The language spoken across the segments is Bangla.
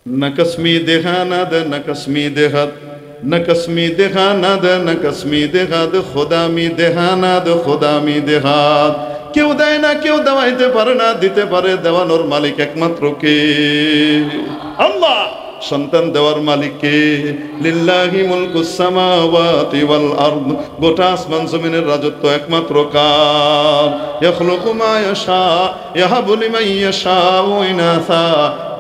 न कस्मी देहाना दे न कस्मी देहात न कस्मी देहाना दे न कस्मी देहात खुदामी देहाना दे खुदामी देहात কেউ দেয় না কেউ দেওয়াইতে পারে না দিতে পারে দেওয়ানোর মালিক একমাত্র কে আল্লাহ সন্তান দেওয়ার মালিক কে লিল্লাহি মুলকুস সামাওয়াতি ওয়াল আরদ গোটা আসমান জমিনের রাজত্ব একমাত্র কার ইয়াখলুকু মা ইয়াশা ইয়াহাবু লিমান ইয়াশাউ ইনাসা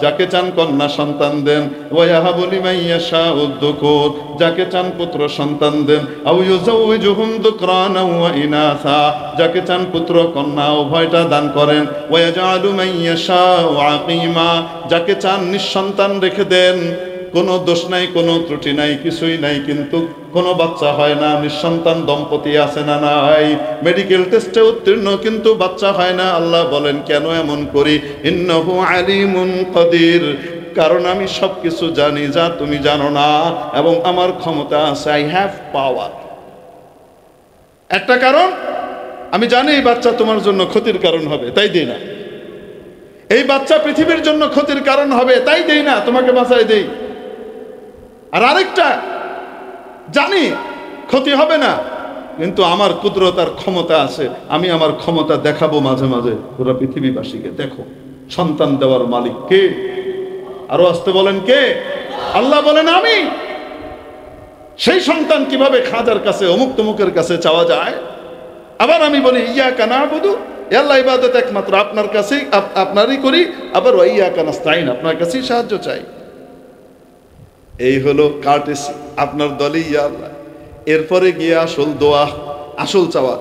যাকে চান কন্যা সন্তান দেন ওয়া ইয়াহাবু লিমান ইয়াশাউ যুকুর যাকে চান পুত্র সন্তান দেন আও ইউযাউযুহুম যুকরানা ওয়া ইনাসা যাকে চান পুত্র কন্যা উভয়টা দান করেন ওয়া ইয়াজআলু মান ইয়াশাউ আকিমা যাকে চান নিঃসন্তান রেখে দেন কোনো দোষ নাই কোনো ত্রুটি নাই কিছুই নাই কিন্তু কোনো বাচ্চা হয় না নিঃসন্তান দম্পতি আছে না নাই মেডিকেল টেস্টে উত্তীর্ণ কিন্তু বাচ্চা হয় না আল্লাহ বলেন কেন এমন করি ইন্নাহু আলিমুন কাদির কারণ আমি সবকিছু জানি যা তুমি জানো না এবং আমার ক্ষমতা আছে আই হ্যাভ পাওয়ার একটা কারণ আমি জানি এই বাচ্চা তোমার জন্য ক্ষতির কারণ হবে তাই দেই না এই বাচ্চা পৃথিবীর জন্য ক্ষতির কারণ হবে তাই দেই না তোমাকে বাঁচাই দেই আর আরেকটা জানি ক্ষতি হবে না কিন্তু আমার কুদরত আর ক্ষমতা আছে আমি আমার ক্ষমতা দেখাবো মাঝে মাঝে পুরো পৃথিবীবাসীকে দেখো সন্তান দেওয়ার মালিক কে আরো আসতে বলেন কে আল্লাহ বলেন আমি সেই সন্তান কিভাবে খাজার কাছে অমুক তমুকের কাছে চাওয়া যায় আবার আমি বলি ইয়াকা নাবুদু আল্লাহ ইবাদত একমাত্র আপনার কাছেই আপনারই করি আবার ইয়াকা নাস্তাইন আপনার কাছেই সাহায্য চাই এই হলো কার্টেসি আপনার দলে ইয়া আল্লাহ এরপরে গিয়ে আসল দোয়া আসল চাওয়া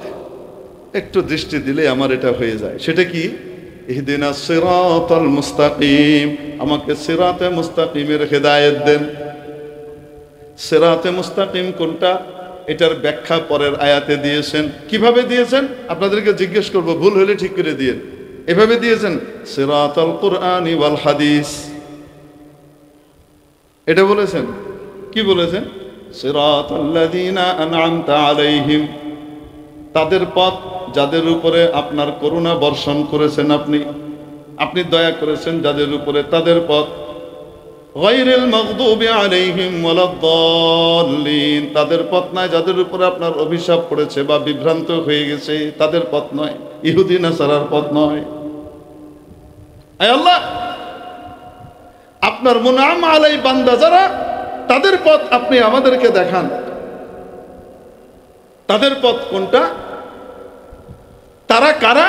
একটু দৃষ্টি দিলে আমার এটা হয়ে যায় সেটা কি ইহদিনাস সিরাতাল মুস্তাকিম আমাকে সিরাতে মুস্তাকিমের হেদায়েত দেন সিরাতে মুস্তাকিম কোনটা এটার ব্যাখ্যা পরের আয়াতে দিয়েছেন কিভাবে দিয়েছেন আপনাদেরকে জিজ্ঞেস করব ভুল হলে ঠিক করে দিয়েন এভাবে দিয়েছেন সিরাতাল কুরআনি ওয়াল হাদিস এটা বলেছেন কি বলেছেন সিরাতাল্লাযীনা আন'আমতা আলাইহিম তাদের পথ যাদের উপরে আপনার করুণা বর্ষণ করেছেন আপনি দয়া করেছেন যাদের উপরে তাদের পথ গায়রিল মাগদুবি আলাইহিম ওয়ালাদ-দাল্লিন তাদের পথ নয় যাদের উপরে আপনার অভিশাপ পড়েছে বা বিভ্রান্ত হয়ে গেছে তাদের পথ নয় ইহুদি নাসারার পথ নয় আয় আল্লাহ আপনার মুনআম আলাই বান্দা যারা তাদের পথ আপনি আমাদেরকে দেখান তাদের পথ কোনটা তারা কারা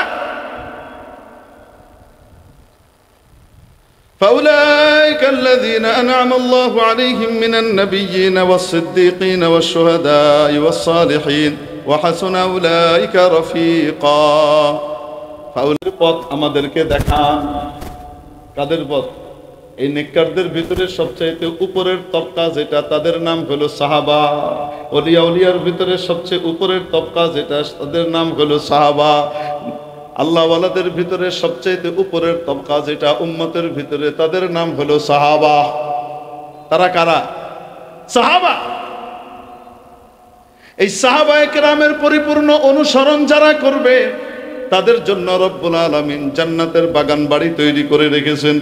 ফাউলাইকা আল্লাযীনা আন'আমা আল্লাহু আলাইহিম মিনান নাবিয়্যিনা ওয়াস-সিদ্দীকিন ওয়াশ-শুহাদা'i ওয়াস-সালিহিন ওয়া হাসুনা উলাইকা রাফীকা ফাউলের পথ আমাদেরকে দেখান কাদের পথ এই নেককারদের ভিতরে সবচেয়ে উপরের তবকা যেটা তাদের নাম হলো সাহাবা ওলিয়া উলিয়ার ভিতরে সবচেয়ে উপরের তবকা যেটা তাদের নাম হলো সাহাবা আল্লাহওয়ালাদের ভিতরে সবচেয়ে উপরের তবকা যেটা উম্মতের ভিতরে তাদের নাম হলো সাহাবা তারা কারা সাহাবা এই সাহাবায়ে কেরামের পরিপূর্ণ অনুসরণ যারা করবে তাদের জন্য রব্বুল আলামিন জান্নাতের বাগান বাড়ি তৈরি করে রেখেছেন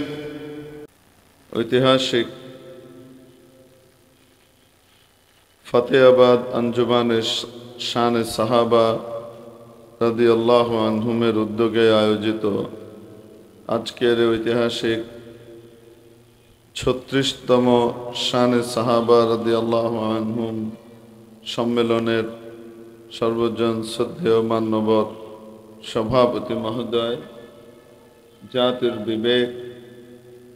ঐতিহাসিক ফতেহাবাদ আঞ্জুমানে শানে সাহাবা রাদিয়াল্লাহু আনহুমের উদ্যোগে আয়োজিত আজকের ঐতিহাসিক 36তম শানে সাহাবা রাদিয়াল্লাহু আনহুম সম্মেলনের সর্বজন শ্রদ্ধেয় মান্যবর সভাপতি মহোদয় জাতির বিবেক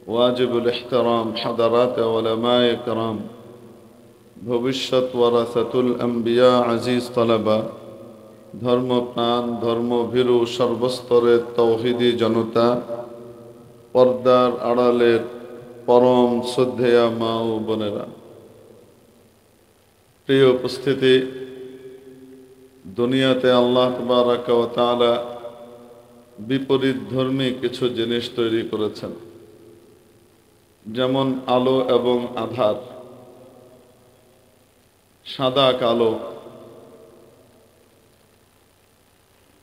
ওয়াজিবুল ইহতারাম হাদারাত উলামায়ে কেরাম ভবিষ্যৎ ওয়ারাসাতুল আম্বিয়া আজিজ তালাবা ধর্মপ্রাণ ধর্মভীরু সর্বস্তরের তৌহিদি জনতা পর্দার আড়ালের পরম শ্রদ্ধেয়া মা ও বোনেরা প্রিয় উপস্থিতি দুনিয়াতে আল্লাহ তাবারাকা ওয়া তাআলা বিপরীত ধর্মী কিছু জিনিস তৈরি করেছেন যেমন আলো এবং আঁধার সাদা কালো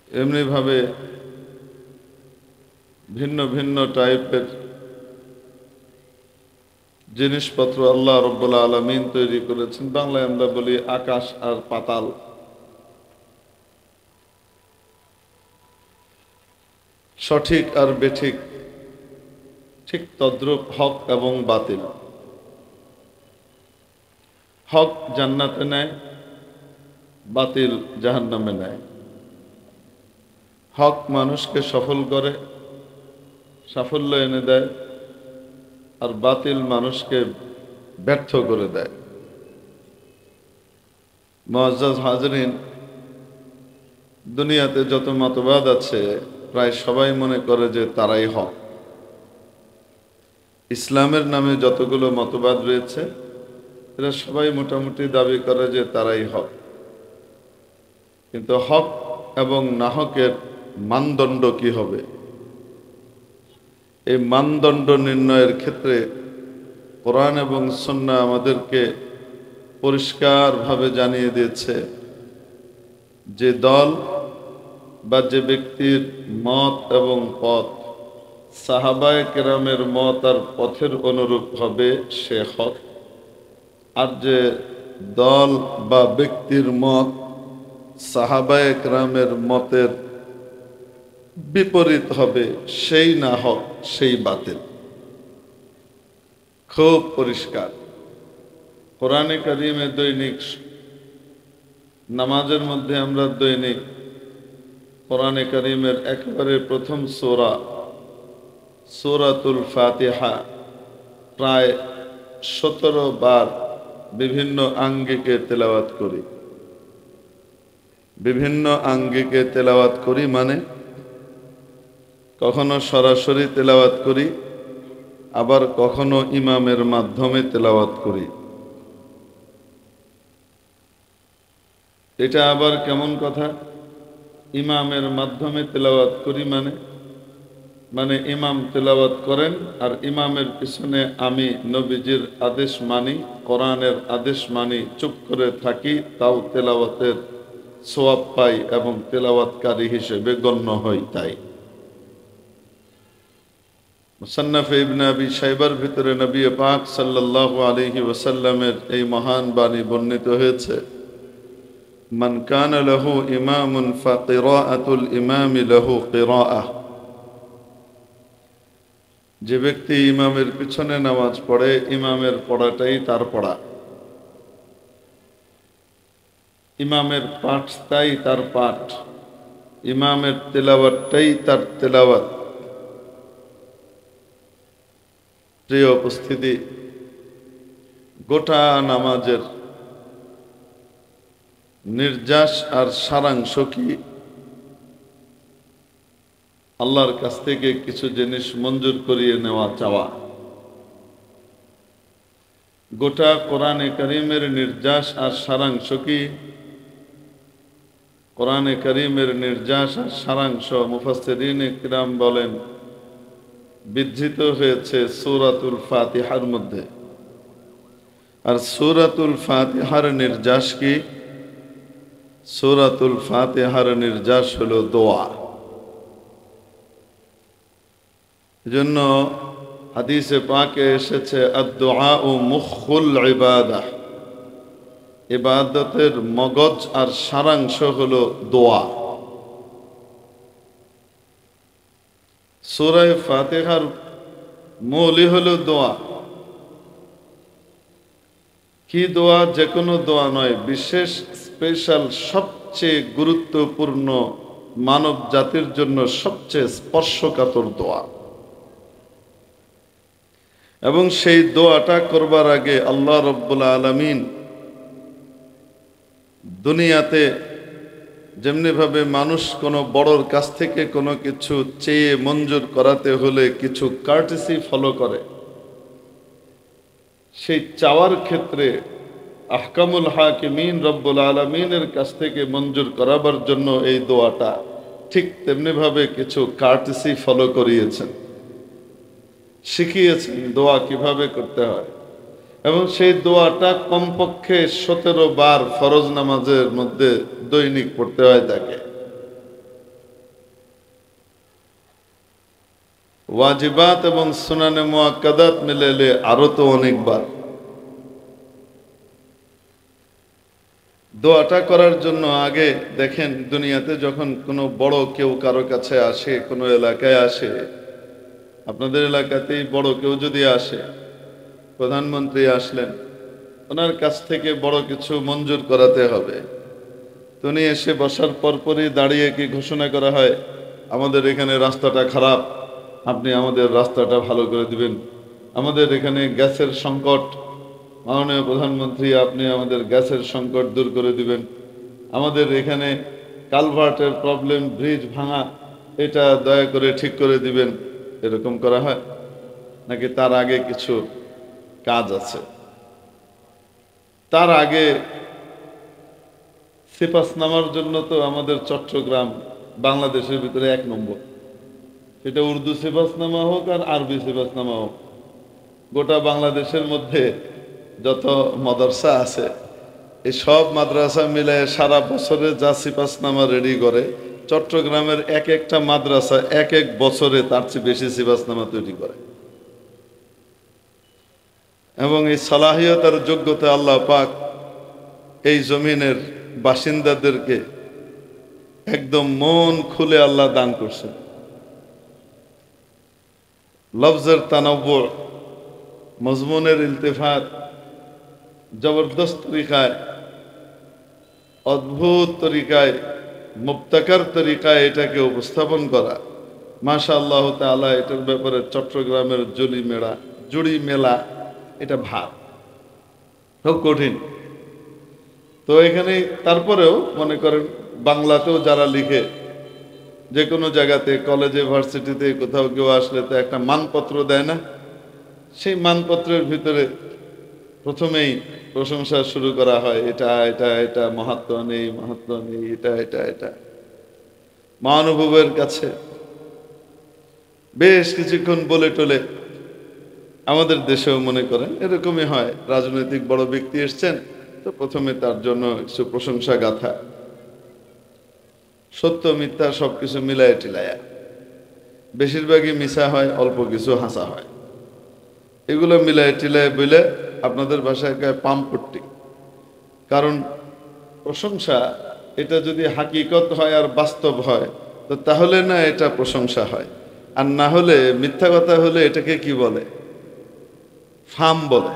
এমনিভাবে ভিন্ন ভিন্ন টাইপের জিনিসপত্র আল্লাহ রাব্বুল আলামিন তৈরি করেছেন। বাংলায় আমরা বলি আকাশ আর পাতাল। সঠিক আর বেঠিক, ঠিক তদ্রূপ হক এবং বাতিল। হক জান্নাতে নেয়, বাতিল জাহান্নামে নেয়। হক মানুষকে সফল করে, সাফল্য এনে দেয়, আর বাতিল মানুষকে ব্যর্থ করে দেয়। মুআজ্জাজ হাজরিন, দুনিয়াতে যত মতবাদ আছে প্রায় সবাই মনে করে যে তারাই হক। ইসলামের নামে যতগুলো মতবাদ রয়েছে এরা সবাই মোটামুটি দাবি করে যে তারাই হক। কিন্তু হক এবং নাহকের মানদণ্ড কি হবে, এই মানদণ্ড নির্ণয়ের ক্ষেত্রে কোরআন এবং সুন্নাহ আমাদেরকে পরিষ্কারভাবে জানিয়ে দিয়েছে যে দল বা যে ব্যক্তির মত এবং পথ সাহাবায়ে কেরামের মত আর পথের অনুরূপ হবে সে হক, আর যে দল বা ব্যক্তির মত সাহাবায়ে কেরামের মতের বিপরীত হবে সেই না হক, সেই বাতিল। খুব পরিষ্কার। কোরআনে কারিমে দৈনিক নামাজের মধ্যে আমরা দৈনিক কোরআনে কারিমের একেবারে প্রথম সূরা সূরাতুল ফাতিহা প্রায় 17 বার বিভিন্ন আঙ্গিকে তেলাওয়াত করি। বিভিন্ন আঙ্গিকে তেলাওয়াত করি মানে কখনো সরাসরি তেলাওয়াত করি, আবার কখনো ইমামের মাধ্যমে তেলাওয়াত করি। এটা আবার কেমন কথা? ইমামের মাধ্যমে তেলাওয়াত করি মানে ইমাম তেলাওয়াত করেন আর ইমামের পিছনে আমি নবীজির আদেশ মানি, কোরআনের আদেশ মানি, চুপ করে থাকি, তাও তেলাওয়াতের সওয়াব পাই এবং তেলাওয়াতকারী হিসেবে গণ্য হই। তাই মুসান্নাফ ইবনে আবি শাইবার ভিতরে নবী পাক সাল্লাল্লাহু আলাইহি ওয়াসাল্লামের এই মহান বাণী বর্ণিত হয়েছে, মান কানা লাহু ইমামুন ফাকিরাআতুল ইমামি লাহু কিরাআহ। যে ব্যক্তি ইমামের পিছনে নামাজ পড়ে ইমামের পড়াটাই তার পড়া, ইমামের পাঠটাই তার পাঠ, ইমামের তেলাওয়াতটাই তার তেলাওয়াত। প্রিয় উপস্থিতি, গোটা নামাজের নির্যাস আর সারাংশ কি? আল্লাহর কাছ থেকে কিছু জিনিস মঞ্জুর করিয়ে নেওয়া চাওয়া। গোটা কোরআনে কারীমের নির্যাস আর সারাংশ কি? কোরআনে কারীমের নির্যাস আর সারাংশ মুফাসসিরিনে কিরাম বলেন বিধৃত হয়েছে সূরাতুল ফাতিহার মধ্যে। আর সূরাতুল ফাতিহার নির্যাস কি? সূরাতুল ফাতিহার নির্যাস হলো দোয়া। এজন্য হাদিসে পাকে এসেছে আদ-দুআউ মুখুল ইবাদাহ, ইবাদতের মগজ আর সারাংশ হলো দোয়া। সূরা ফাতিহার মূলই হলো দোয়া। কি দোয়া? যে কোনো দোয়া নয়, বিশেষ স্পেশাল সবচেয়ে গুরুত্বপূর্ণ মানব জাতির জন্য সবচেয়ে স্পর্শকাতর দোয়া। এবং সেই দোয়াটা করবার আগে আল্লাহ রাব্বুল আলামিন দুনিয়াতে যেমনিভাবে মানুষ কোনো বড়র কাছ থেকে কোনো কিছু চেয়ে মঞ্জুর করাতে হলে কিছু কার্টেসি ফলো করে, সেই চাওয়ার ক্ষেত্রে আহকামুল হাকিমিন রব্বুল আলামিনের কাছ থেকে মঞ্জুর করাবার জন্য এই দোয়াটা ঠিক তেমনিভাবে কিছু কার্টেসি ফলো করিয়েছেন, শিখিয়েছেন দোয়া কিভাবে করতে হয়। এবং সেই দোয়াটা কমপক্ষে 17 বার ফরজ নামাজের মধ্যে দৈনিক পড়তে হয় তাকে। ওয়াজিবাত এবং সুনানে মুআক্কাদাত মিলাইলে আরো তো অনেকবার। দোয়াটা করার জন্য আগে দেখেন, দুনিয়াতে যখন কোনো বড় কেউ কারো কাছে আসে, কোনো এলাকায় আসে, আপনাদের এলাকাতেই বড় কেউ যদি আসে, প্রধানমন্ত্রী আসলেন, ওনার কাছ থেকে বড় কিছু মঞ্জুর করাতে হবে। উনি এসে বসার পরপরই দাঁড়িয়ে কি ঘোষণা করা হয়, আমাদের এখানে রাস্তাটা খারাপ, আপনি আমাদের রাস্তাটা ভালো করে দিবেন। আমাদের এখানে গ্যাসের সংকট, মাননীয় প্রধানমন্ত্রী আপনি আমাদের গ্যাসের সংকট দূর করে দিবেন। আমাদের এখানে কালভার্টের প্রবলেম, ব্রিজ ভাঙা, এটা দয়া করে ঠিক করে দিবেন। এরকম করা হয় নাকি তার আগে কিছু কাজ আছে? তার আগে সিপাস নামার জন্য তো আমাদের চট্টগ্রাম বাংলাদেশের ভিতরে 1 নম্বর। সেটা উর্দু সিপাস নামা হোক আর আরবি সিপাস নামা হোক, গোটা বাংলাদেশের মধ্যে যত মাদ্রাসা আছে, এই সব মাদ্রাসা মিলে সারা বছরে যা সিপাস নামা রেডি করে, চট্টগ্রামের এক একটা মাদ্রাসা এক এক বছরে তার চেয়ে বেশি সিপাস নামা তৈরি করে। এবং এই সালাহিয়ত আর যোগ্যতা আল্লাহ পাক এই জমিনের বাসিন্দাদেরকে একদম মন খুলে আল্লাহ দান করছেন। লফজের তানব্বু, মজমুনের ইলতিফাত, জবরদস্ত তরিকায়, অদ্ভুত তরিকায়, মুবতাকার তরিকায় এটাকে উপস্থাপন করা, মাশাআল্লাহ তাআলা। এটার ব্যাপারে চট্টগ্রামের জুড়ি মেলা এটা ভাব খুব কঠিন। তো এখানে তারপরেও মনে করেন বাংলাতেও যারা লিখে, যে কোনো জায়গাতে কলেজে ভার্সিটিতে কোথাও কেউ আসলে তো একটা মানপত্র দেয় না? সেই মানপত্রের ভিতরে প্রথমেই প্রশংসা শুরু করা হয়, এটা এটা এটা মাহাত্ম নেই, মাহাত্ম নেই, এটা এটা এটা। মহানুভবের কাছে বেশ কিছুক্ষণ বলে টলে আমাদের দেশেও মনে করেন এরকমই হয়। রাজনৈতিক বড় ব্যক্তি এসছেন, তো প্রথমে তার জন্য কিছু প্রশংসা গাথা, সত্য মিথ্যা সবকিছু মিলায় টিলায়া, বেশিরভাগই মিশা হয়, অল্প কিছু হাসা হয়। এগুলো মিলায় টিলায় বলে আপনাদের ভাষায় কয় পামপট্টি। কারণ প্রশংসা এটা যদি হাকিকত হয় আর বাস্তব হয়, তো তাহলে না এটা প্রশংসা হয়। আর না হলে, মিথ্যা কথা হলে এটাকে কি বলে? ফাম বলে,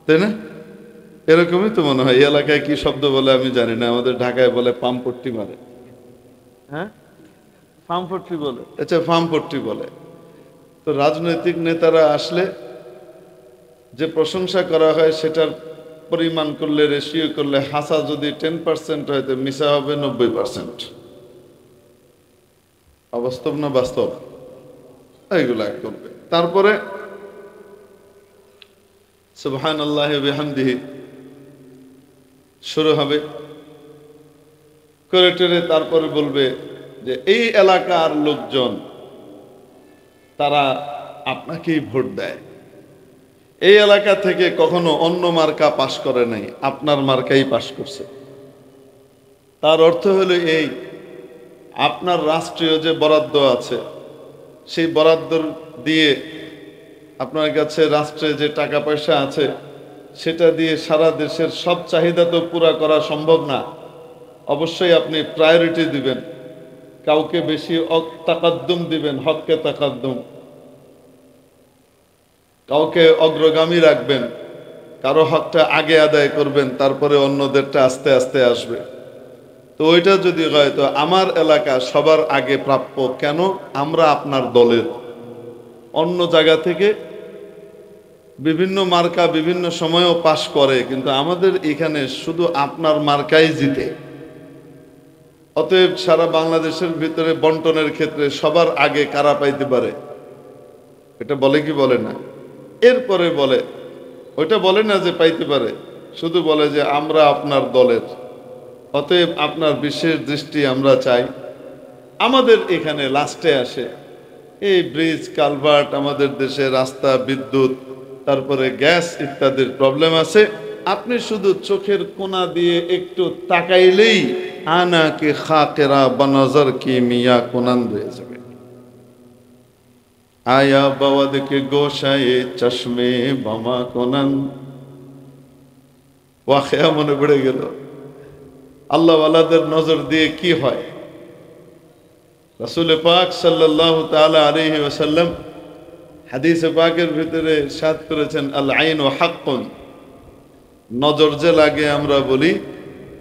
তাই না? এরকমই তো মনে হয়। এই এলাকায় কি শব্দ বলে আমি জানি না, আমাদের ঢাকায় বলে পামপট্টি মারে। হ্যাঁ, ফামপট্টি বলে। আচ্ছা, ফামপট্টি বলে। তো রাজনৈতিক নেতারা আসলে যে প্রশংসা করা হয় সেটার পরিমাণ করলে, রেশিও করলে, হাসা যদি 10% হয় তো মিশা হবে 90%। অবাস্তব না বাস্তব? এইগুলা করবে। তারপরে সুবহানাল্লাহি ওয়া বিহামদিহি শুরু হবে করে টেরে। তারপরে বলবে যে এই এলাকার লোকজন তারা আপনাকেই ভোট দেয়, এই এলাকা থেকে কখনো অন্য মার্কা পাশ করে নাই, আপনার মার্কাই পাশ করছে। তার অর্থ হলো এই, আপনার রাষ্ট্রীয় যে বরাদ্দ আছে, সেই বরাদ্দ দিয়ে আপনার কাছে রাষ্ট্রে যে টাকা পয়সা আছে, সেটা দিয়ে সারা দেশের সব চাহিদা তো পুরা করা সম্ভব না। অবশ্যই আপনি প্রায়োরিটি দিবেন, কাউকে বেশি তাকাদ্দুম দিবেন, হককে তাকাদ্দুম, কাউকে অগ্রগামী রাখবেন, কারো হকটা আগে আদায় করবেন, তারপরে অন্যদেরটা আস্তে আস্তে আসবে। তো ওইটা যদি হয়, তো আমার এলাকা সবার আগে প্রাপ্য। কেন? আমরা আপনার দলের। অন্য জায়গা থেকে বিভিন্ন মার্কা বিভিন্ন সময়ও পাশ করে, কিন্তু আমাদের এখানে শুধু আপনার মার্কাই জিতে। অতএব সারা বাংলাদেশের ভিতরে বন্টনের ক্ষেত্রে সবার আগে কারা পাইতে পারে, এটা বলে কি বলে না? এরপরে বলে, ওইটা বলে না যে পাইতে পারে, শুধু বলে যে আমরা আপনার দলের, অতএব আপনার বিশেষ দৃষ্টি আমরা চাই। আমাদের এখানে লাস্টে আসে এই ব্রিজ, কালভার্ট, আমাদের দেশে রাস্তা, বিদ্যুৎ, তারপরে গ্যাস ইত্যাদির প্রবলেম আছে। আপনি শুধু চোখের কোনা দিয়ে একটু তাকাইলেই আনা কে খাকেরা বানাজার কি মিয়া কোনান হয়ে যাবে। आया बवद के गोशाए चश्मे बमा कोनन ওয়াকিয়া মনে পড়ে গেল। আল্লাহওয়ালাদের নজর দিয়ে কি হয়? রাসূল পাক সাল্লাল্লাহু তাআলা আলাইহি ওয়াসাল্লাম হাদিসে পাকের ভিতরে ইরশাদ করেছেন, আল আইনু হাক্কুন, নজর যে লাগে আমরা বলি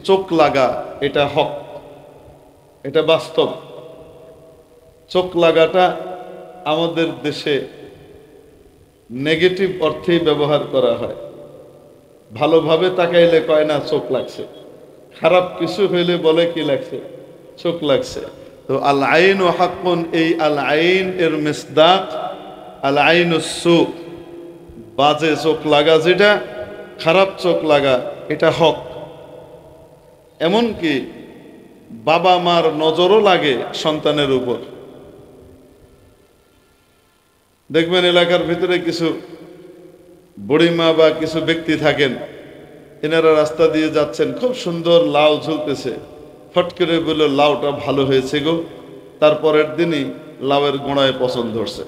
চোখ লাগা, এটা হক, এটা বাস্তব। চোখ লাগাটা আমাদের দেশে নেগেটিভ অর্থেই ব্যবহার করা হয়। ভালোভাবে তাকাইলে কয় না চোখ লাগছে, খারাপ কিছু হইলে বলে কি লাগছে, চোখ লাগছে। তো আল আইন ও হাক্কুন, এই আল আইন এর মিসদাক আল আইনুস সু, বাজে চোখ লাগা, যেটা খারাপ চোখ লাগা, এটা হক। এমনকি বাবা মার নজরও লাগে সন্তানের উপর। দেখবেন এলাকার ভিতরে কিছু বুড়িমা বা কিছু ব্যক্তি থাকেন, এনারা রাস্তা দিয়ে যাচ্ছেন, খুব সুন্দর লাউ ঝুলতেছে, ফট করে বলল লাউটা ভালো হয়েছে গো, তারপরের দিনই লাউয়ের গোড়ায় পছন্দ ধরছে।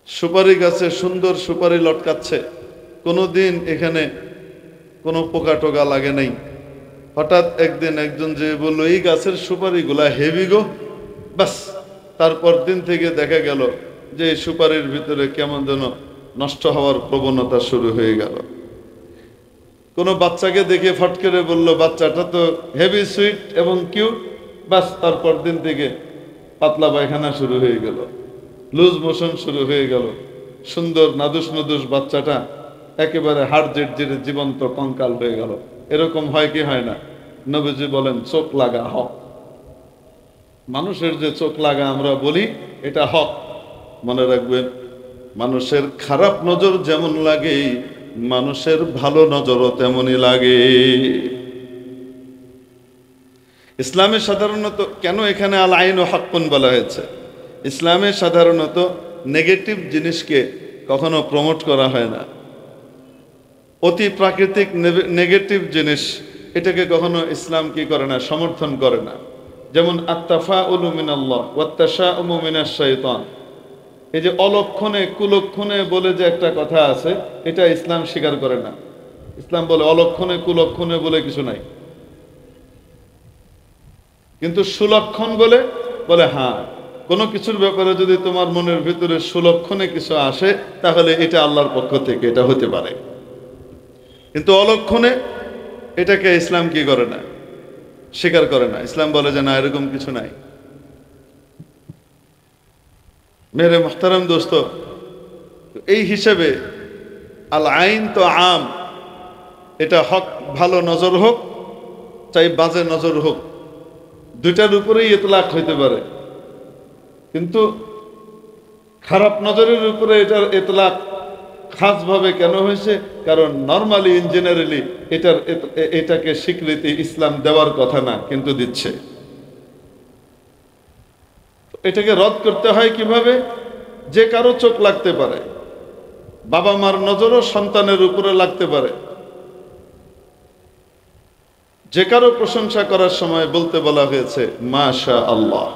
সুপারি গাছে সুন্দর সুপারি লটকাচ্ছে, কোনোদিন এখানে কোনো পোকা টোকা লাগে নাই। হঠাৎ একদিন একজন যে বলল এই গাছের সুপারিগুলা হেভি গো, বাস তারপর দিন থেকে দেখা গেল যে সুপারির ভিতরে কেমন যেন নষ্ট হওয়ার প্রবণতা শুরু হয়ে গেল। কোনো বাচ্চাকে দেখে ফট করে বলল বাচ্চাটা তো হেভি সুইট এবং কিউট, বাস তারপর দিন থেকে পাতলা পায়খানা শুরু হয়ে গেল, লুজ মোশন শুরু হয়ে গেল। সুন্দর নাদুস নদুস বাচ্চাটা একেবারে হাড় জেড়ে জীবন্ত কঙ্কাল হয়ে গেল। এরকম হয় কি হয় না? নবীজি বলেন চোখ লাগা হক। মানুষের যে চোখ লাগা আমরা বলি, এটা হক। মনে রাখবেন, মানুষের খারাপ নজর যেমন লাগে, মানুষের ভালো নজরও তেমনই লাগে। ইসলামে সাধারণত কেন এখানে আল আইন ও হাক্কুন বলা হয়েছে? ইসলামে সাধারণত নেগেটিভ জিনিসকে কখনো প্রমোট করা হয় না। অতি প্রাকৃতিক নেগেটিভ জিনিস, এটাকে কখনো ইসলাম কি করে না, সমর্থন করে না। যেমন আত্তাফাউলু মিনাল্লাহ ওয়াত্তাশাউমু মিনাশ শাইতান, এই যে অলক্ষণে কুলক্ষণে বলে যে একটা কথা আছে, এটা ইসলাম স্বীকার করে না। ইসলাম বলে অলক্ষণে কুলক্ষণে বলে কিছু নাই, কিন্তু সুলক্ষণ বলে হ্যাঁ, কোনো কিছুর ব্যাপারে যদি তোমার মনের ভিতরে সুলক্ষণে কিছু আসে, তাহলে এটা আল্লাহর পক্ষ থেকে এটা হতে পারে। কিন্তু অলক্ষণে এটাকে ইসলাম কি করে না, স্বীকার করে না। ইসলাম বলে যে না, এরকম কিছু নাই। মেরে মুহতারাম দোস্ত, এই হিসেবে আল আইন তো আম, এটা হক, ভালো নজর হোক চাই বাজে নজর হোক, দুইটার উপরেই ইতলাক হইতে পারে। কিন্তু খারাপ নজরের উপরে এটার ইতলাক খাসভাবে কেন হয়েছে? কারণ নর্মালি ইন জেনারেলি এটাকে স্বীকৃতি ইসলাম দেওয়ার কথা না, কিন্তু দিচ্ছে। এটাকে রদ করতে হয় কিভাবে? যে কারো চোখ লাগতে পারে, বাবা মার নজরও সন্তানের উপরে লাগতে পারে। যে কারো প্রশংসা করার সময় বলতে বলা হয়েছে মাশা আল্লাহ।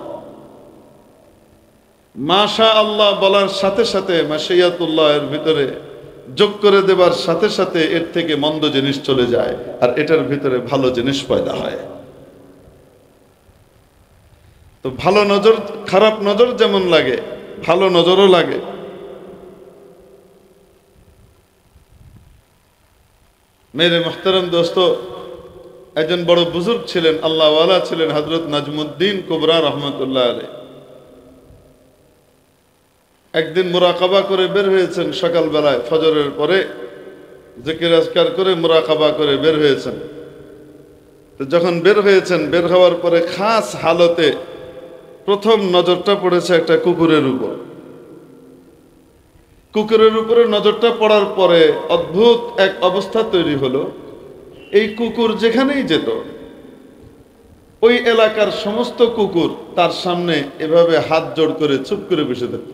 মাশা আল্লাহ বলার সাথে সাথে মাশিয়াতুল্লাহ এর ভিতরে যোগ করে দেবার সাথে সাথে এর থেকে মন্দ জিনিস চলে যায়, আর এটার ভিতরে ভালো জিনিস পয়দা হয়। তো ভালো নজর, খারাপ নজর যেমন লাগে, ভালো নজরও লাগে। মেরে মুহতারাম দোস্ত, একজন বড় বুজুর্গ ছিলেন, আল্লাহওয়ালা ছিলেন, হযরত নাজমুদ্দিন কুবরা রহমতুল্লাহ আলাইহি। একদিন মুরাকাবা করে বের হয়েছেন সকালবেলায়, ফজরের পরে জিকির আজকার করে মুরাকাবা করে বের হয়েছেন। তো যখন বের হয়েছেন, বের হওয়ার পরে খাস হালতে প্রথম নজরটা পড়েছে একটা কুকুরের উপর। কুকুরের উপরে নজরটা পড়ার পরে অদ্ভুত এক অবস্থা তৈরি হলো। এই কুকুর যেখানেই যেত, ওই এলাকার সমস্ত কুকুর তার সামনে এভাবে হাত জোড় করে চুপ করে বসে থাকত।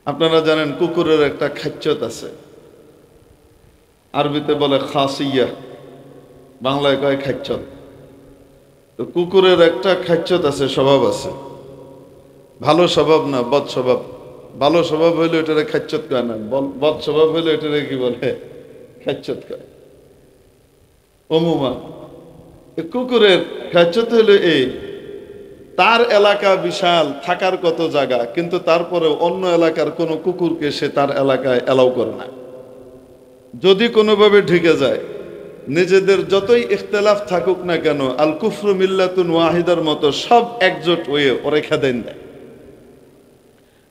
আপনারা জানেন কুকুরের একটা খাচ্চত আছে, আরবিতে বলে খাসিয়া, বাংলায় কয় খাচ্চত। তো কুকুরের একটা খাচ্চত আছে, স্বভাব আছে। ভালো স্বভাব না, বদ স্বভাব। ভালো স্বভাব হইলে এটারে খাচ্চত কয় না, বদ স্বভাব হইলে এটারে কি বলে? খাচ্চত কয়। অমুমা কুকুরের খাচ্চত হইলে এই, তার এলাকা বিশাল, থাকার কত জায়গা, কিন্তু তারপরে অন্য এলাকার কোনো কুকুরকে সে তার এলাকায় এলাও করে না। যদি কোনোভাবে ঢুকে যায়, নিজেদের যতই ইখতলাফ থাকুক না কেন, আল কুফরু মিল্লাতুন ওয়াহিদার মতো সব একজোট হয়ে ওরে খেদেন দেয়।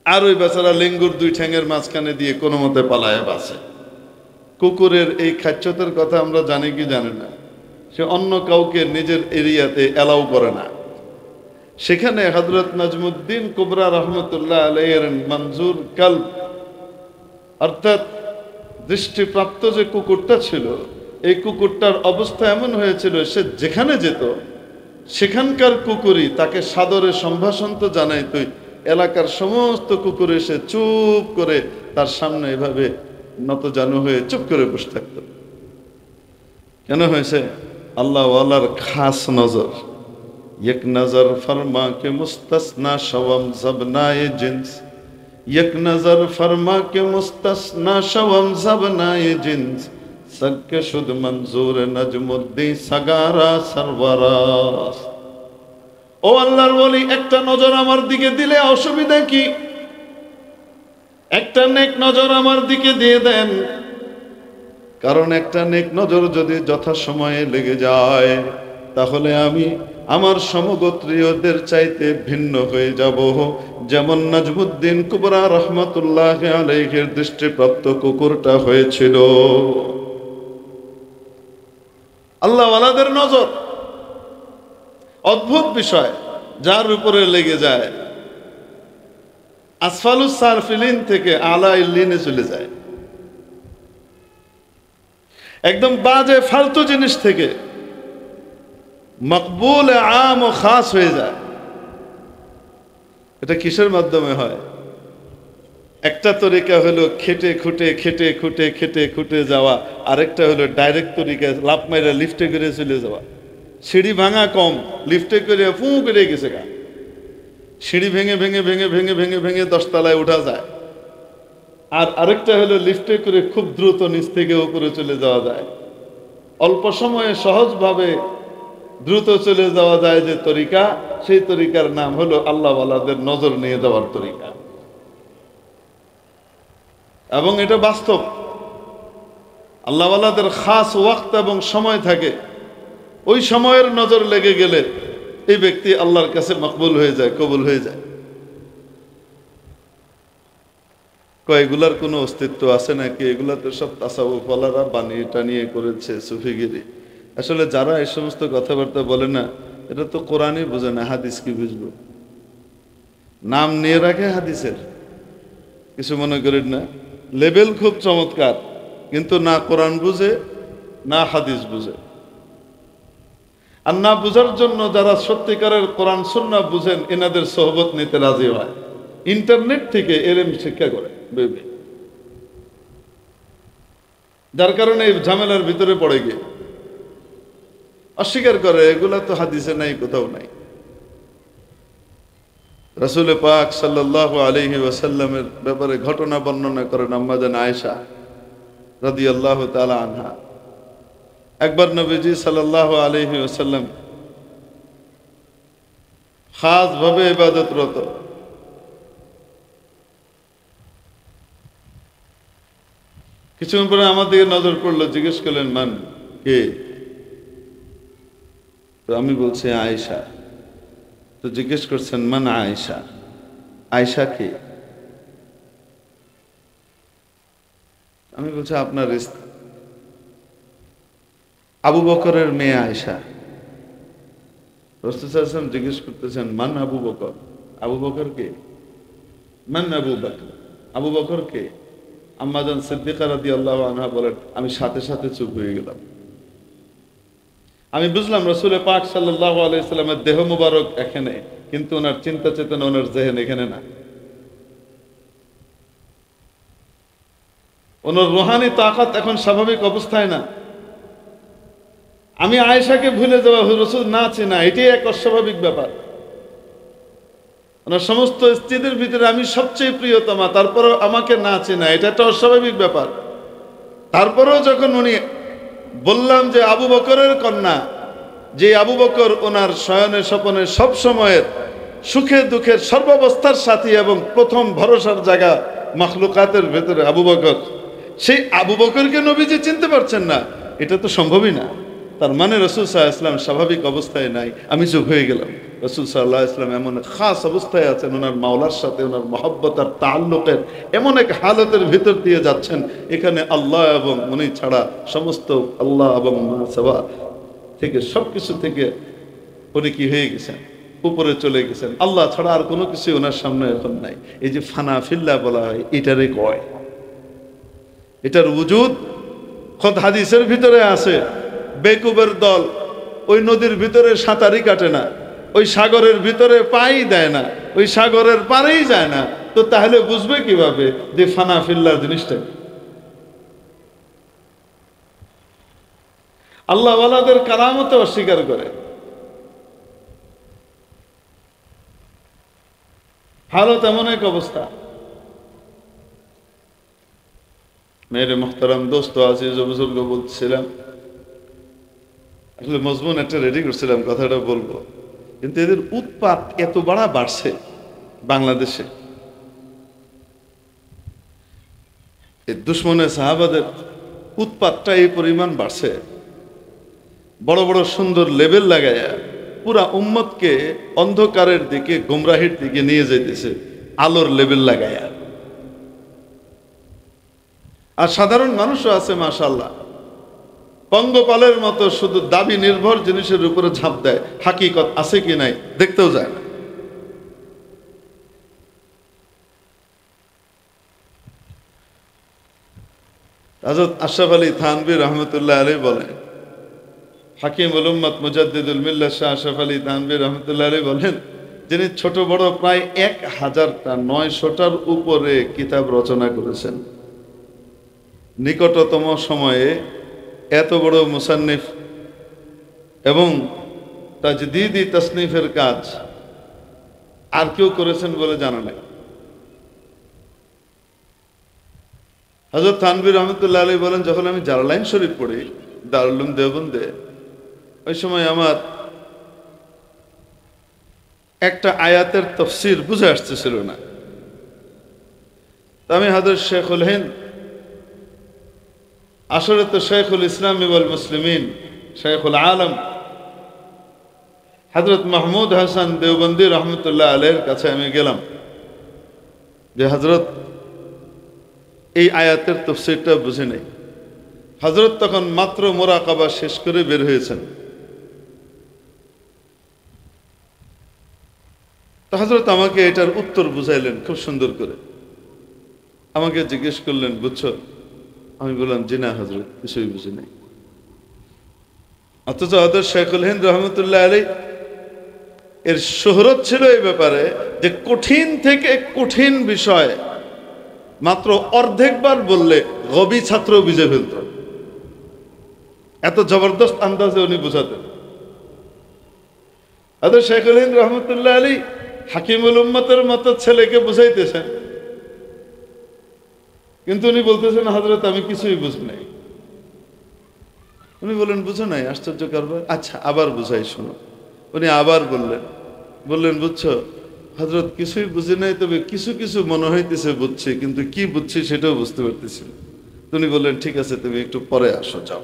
আর ওই বেচারা লেঙ্গুর দুই ঠ্যাঙের মাঝখানে দিয়ে কোনো মতে পালায় বাঁচে। কুকুরের এই খাচ্চতের কথা আমরা জানি কি জানি না, সে অন্য কাউকে নিজের এরিয়াতে এলাও করে না। সেখানে হযরত নাজমুদ্দিন কুবরা রহমতুল্লাহ আলাইহির মনজুর কলব, অর্থাৎ দৃষ্টিপ্রাপ্ত যে কুকুরটা ছিল, এই কুকুরটার অবস্থা এমন হয়েছিল, সে যেখানে যেত সেখানকার কুকুরই তাকে সাদরে সম্ভাষণ তো জানাইতই, এলাকার সমস্ত কুকুর এসে চুপ করে তার সামনে এভাবে নতজানু হয়ে চুপ করে বসে থাকত। কেন হয়েছে? আল্লাহ ওয়ালার খাস নজর। এক নজর ফরমা কে মুস্তাসনা শওম জবনায়ে জিন্স, এক নজর ফরমা কে মুস্তাসনা শওম জবনায়ে জিন্স, সক্কে শুদ মনজুর নজমুদ্দিন সাগারা সরওয়ারাস। ও আল্লাহর ওলি, একটা নজর আমার দিকে দিলে অসুবিধা কি? একটা নেক নজর আমার দিকে দিয়ে দেন, কারণ একটা নেক নজর যদি যথাসময়ে লেগে যায়, তাহলে আমি আমার সমগোত্রীয়দের চাইতে ভিন্ন হয়ে যাব, যেমন নাজমুদ্দিন কুবরা রহমতুল্লাহ আলাইহির দৃষ্টিপ্রাপ্ত কুকুরটা হয়েছিল। আল্লাহ ওয়ালাদের নজর অদ্ভুত বিষয়, যার উপরে লেগে যায় আসফালুস সারফিলিন থেকে আলা ইল্লিনে চলে যায়। একদম বাজে ফালতু জিনিস থেকে মকবুল আম ও খাস হয়ে যায়। এটা কিসের মাধ্যমে হয়? একটা তরিকা হলো খেটে খুঁটে খেটে খুঁটে খেটে খুঁটে যাওয়া, আরেকটা হলো ডাইরেক্ট তরিকা, লাফ মাইরা লিফটে করে চলে যাওয়া। সিঁড়ি ভাঙা কম, লিফটে করে ফু করে গেছে গা। সিঁড়ি ভেঙে ভেঙে ভেঙে ভেঙে ভেঙে ভেঙে 10 তলায় উঠা যায়। আর আরেকটা হলো লিফটে করে খুব দ্রুত নিচ থেকে উপরে চলে যাওয়া যায়। অল্প সময়ে সহজভাবে দ্রুত চলে যাওয়া যায় যে তরিকা, সেই তরিকার নাম হলো আল্লাহ ওয়ালাদের নজর নিয়ে যাওয়ার তরিকা। এবং এটা বাস্তব, আল্লাহ ওয়ালাদের খাস ওয়াক্ত এবং সময় থাকে, ওই সময়ের নজর লেগে গেলে এই ব্যক্তি আল্লাহর কাছে মকবুল হয়ে যায়, কবুল হয়ে যায়। এগুলার কোনো অস্তিত্ব আছে নাকি? এগুলা তো সব তাসাউফ ওয়ালারা বানিয়ে টানিয়ে করেছে, সুফিগিরি। আসলে যারা এই সমস্ত কথাবার্তা বলে না, এটা তো কোরআনই বোঝে না, হাদিস কি বুঝবো? নাম নিয়ে রাখে হাদিসের, কিছু মনে করেন না, লেভেল খুব চমৎকার, কিন্তু না কোরআন বুঝে না হাদিস বুঝে। আর না বুঝার জন্য যারা সত্যিকারের কোরআন সুন্নাহ বুঝেন, এনাদের সোহবত নিতে রাজি হয়, ইন্টারনেট থেকে এলএম শিক্ষা করে বেবে, যার কারণে এই ঝামেলার ভিতরে পড়ে গিয়ে অস্বীকার করে এগুলা তো হাদিসে নাই, কোথাও নাই। রাসূল পাক সাল্লাল্লাহু আলাইহি ওয়াসাল্লামের ব্যাপারে ঘটনা বর্ণনা করেন আম্মা জান আয়েশা রাদিয়াল্লাহু তাআলা আনহা। একবার নবীজি সাল্লাল্লাহু আলাইহি ওয়াসাল্লাম খাস ভাবে ইবাদতরত, কিছুক্ষণ পরে আমার দিকে নজর পড়লো, জিজ্ঞেস করলেন মান কে? তো আমি বলছি আয়েশা। তো জিজ্ঞেস করছেন মান আয়েশা, আয়েশা কে? আমি বলছি আপনার স্ত্রী, আবু বকরের মেয়ে আয়েশা। রাসূল সাল্লাল্লাহু আলাইহি ওয়াসাল্লাম জিজ্ঞেস করতেছেন মান আবু বকর, আবু বকর কে? মান আবু বকর, আবু বকর কে? আম্মা জান সিদ্দিকা রাদিয়াল্লাহু আনহা বলেন, আমি সাথে সাথে চুপ হয়ে গেলাম। আমি বুঝলাম রাসূল পাক সাল্লাল্লাহু আলাইহি ওয়াসাল্লামের দেহ মুবারক এখানে, কিন্তু ওনার চিন্তা চেতনা, ওনার জেহেন এখানে না। ওনার রুহানি তাকাত এখন স্বাভাবিক অবস্থায় না। আমি আয়েশাকে ভুলে যাওয়া, রাসূল না চেনা, এটাই এক অস্বাভাবিক ব্যাপার। ওনার সমস্ত স্ত্রীদের ভিতরে আমি সবচেয়ে প্রিয়তমা, তারপরেও আমাকে না চেনা এটা একটা অস্বাভাবিক ব্যাপার। তারপরেও যখন উনি বললাম যে আবু বকরের কন্যা, যে আবু বকর ওনার শয়নে স্বপনে সব সময়ের সুখে দুঃখের সর্বাবস্থার সাথী এবং প্রথম ভরসার জায়গা মাখলুকাতের ভেতরে আবু বকর, সেই আবু বকরকে নবীজি চিনতে পারছেন না, এটা তো সম্ভবই না। তার মানে রাসূল সাল্লাল্লাহু আলাইহি ওয়াসাল্লাম স্বাভাবিক অবস্থায় নাই, আমি চুপ হয়ে গেলাম। রাসূল সাল্লাল্লাহু আলাইহি ওয়াসাল্লাম এমন খাস অবস্থায় আছেন, ওনার মাওলার সাথে ওনার মহব্বত আর তাআল্লুকের এমন এক হালতের ভিতর দিয়ে যাচ্ছেন, এখানে আল্লাহ এবং উনি ছাড়া সমস্ত আল্লাহ এবং মাসাবা থেকে সবকিছু থেকে উনি কি হয়ে গেছেন, উপরে চলে গেছেন। আল্লাহ ছাড়া আর কোনো কিছু ওনার সামনে এখন নাই। এই যে ফানা ফিল্লা বলা হয়, এটারে কয়, এটার উজুদ খোদ হাদিসের ভিতরে আছে। বেকুবের দল ওই নদীর ভিতরে সাঁতারই কাটে না, ওই সাগরের ভিতরে পাই দেয় না, ওই সাগরের পারেই যায় না, তো তাহলে বুঝবে কিভাবে যে ফানা ফিল্লার জিনিসটা? আল্লাহ ওয়ালাদের কারামতে অস্বীকার করে। হালত এমন এক অবস্থা। মেরে মোহতারাম দোস্ত আজিজ বুজুর্গ, বলছিলাম আসলে মজমুন একটা রেডি করছিলাম, কথাটা বলবো, কিন্তু এদের উৎপাত এত বাড়ছে বাংলাদেশে। এই দুশ্মনে সাহাবাদের উৎপাতটা এই পরিমাণ বাড়ছে, বড় বড় সুন্দর লেবেল লাগায়া পুরা উম্মতকে অন্ধকারের দিকে গুমরাহির দিকে নিয়ে যাইতেছে, আলোর লেবেল লাগায়া। আর সাধারণ মানুষও আছে মাশাআল্লাহ, পঙ্গপালের মতো শুধু দাবি নির্ভর জিনিসের উপরে ঝাঁপ দেয়, হাকিকত আছে কি নাই দেখতেও যায় না। হযরত আশরাফ আলী থানভী রহমতুল্লাহ আলাইহি বলেন, হাকিমুল উম্মত মুজাদ্দিদুল মিল্লাত শাহ আশরাফ আলী থানভী রহমতুল্লাহ আলাইহি বলেন, যিনি ছোট বড় প্রায় 1000টা 900টার উপরে কিতাব রচনা করেছেন। নিকটতম সময়ে এত বড় মুসান্নিফ এবং তাজদীদি তাসনিফের কাজ আর কেউ করেছেন বলে জানা নেই। হযরত থানভী রহমতুল্লাহ আলাইহি বলেন, যখন আমি জালালাইন শরীফ পড়ি দারুল উলুম দেওবন্দে, ওই সময় আমার একটা আয়াতের তাফসীর বুঝে আসতেছিল না। আমি হযরত শেখুল হিন্দ, আসলে তো শেখুল ইসলাম ওয়াল মুসলিমিন, শেখুল আলম হযরত মাহমুদ হাসান দেওবন্দি রহমতুল্লাহ আলাইহির কাছে আমি গেলাম যে হযরত এই আয়াতের তাফসীরটা বুঝে নেই। হযরত তখন মাত্র মুরাকাবা শেষ করে বের হয়েছেন। তো হযরত আমাকে এটার উত্তর বুঝাইলেন খুব সুন্দর করে, আমাকে জিজ্ঞেস করলেন, বুঝছো? আমি বললাম, জি না হযরত, কিছুই বুঝি নাই। অথচ হযরত শেখুল হিন্দ রহমতুল্লাহ আলাইহি এর শোহরত ছিল এই ব্যাপারে যে কঠিন থেকে কঠিন বিষয় মাত্র অর্ধেকবার বললে গবি ছাত্র বুঝে ফেলত, এত জবরদস্ত আন্দাজে উনি বুঝাতেন। হযরত শেখুল হিন্দ রহমতুল্লাহ আলাইহি হাকিমুল উম্মতের মতো ছেলেকে বুঝাইতেছেন, কিন্তু উনি বলতেছেন, হযরত আমি কিছুই বুঝি নাই। উনি বললেন, বুঝো নাই? আশ্চর্য কারবার, আচ্ছা আবার বুঝাই, শোনো। উনি আবার বললেন, বুঝছো হযরত, কিছুই বুঝি নাই, তবে কিছু কিছু মনে হইতেছে বুঝছি, কিন্তু কি বুঝছি সেটাও বুঝতে পারতেছি না। উনি বললেন, ঠিক আছে, তুমি একটু পরে আসো, যাও।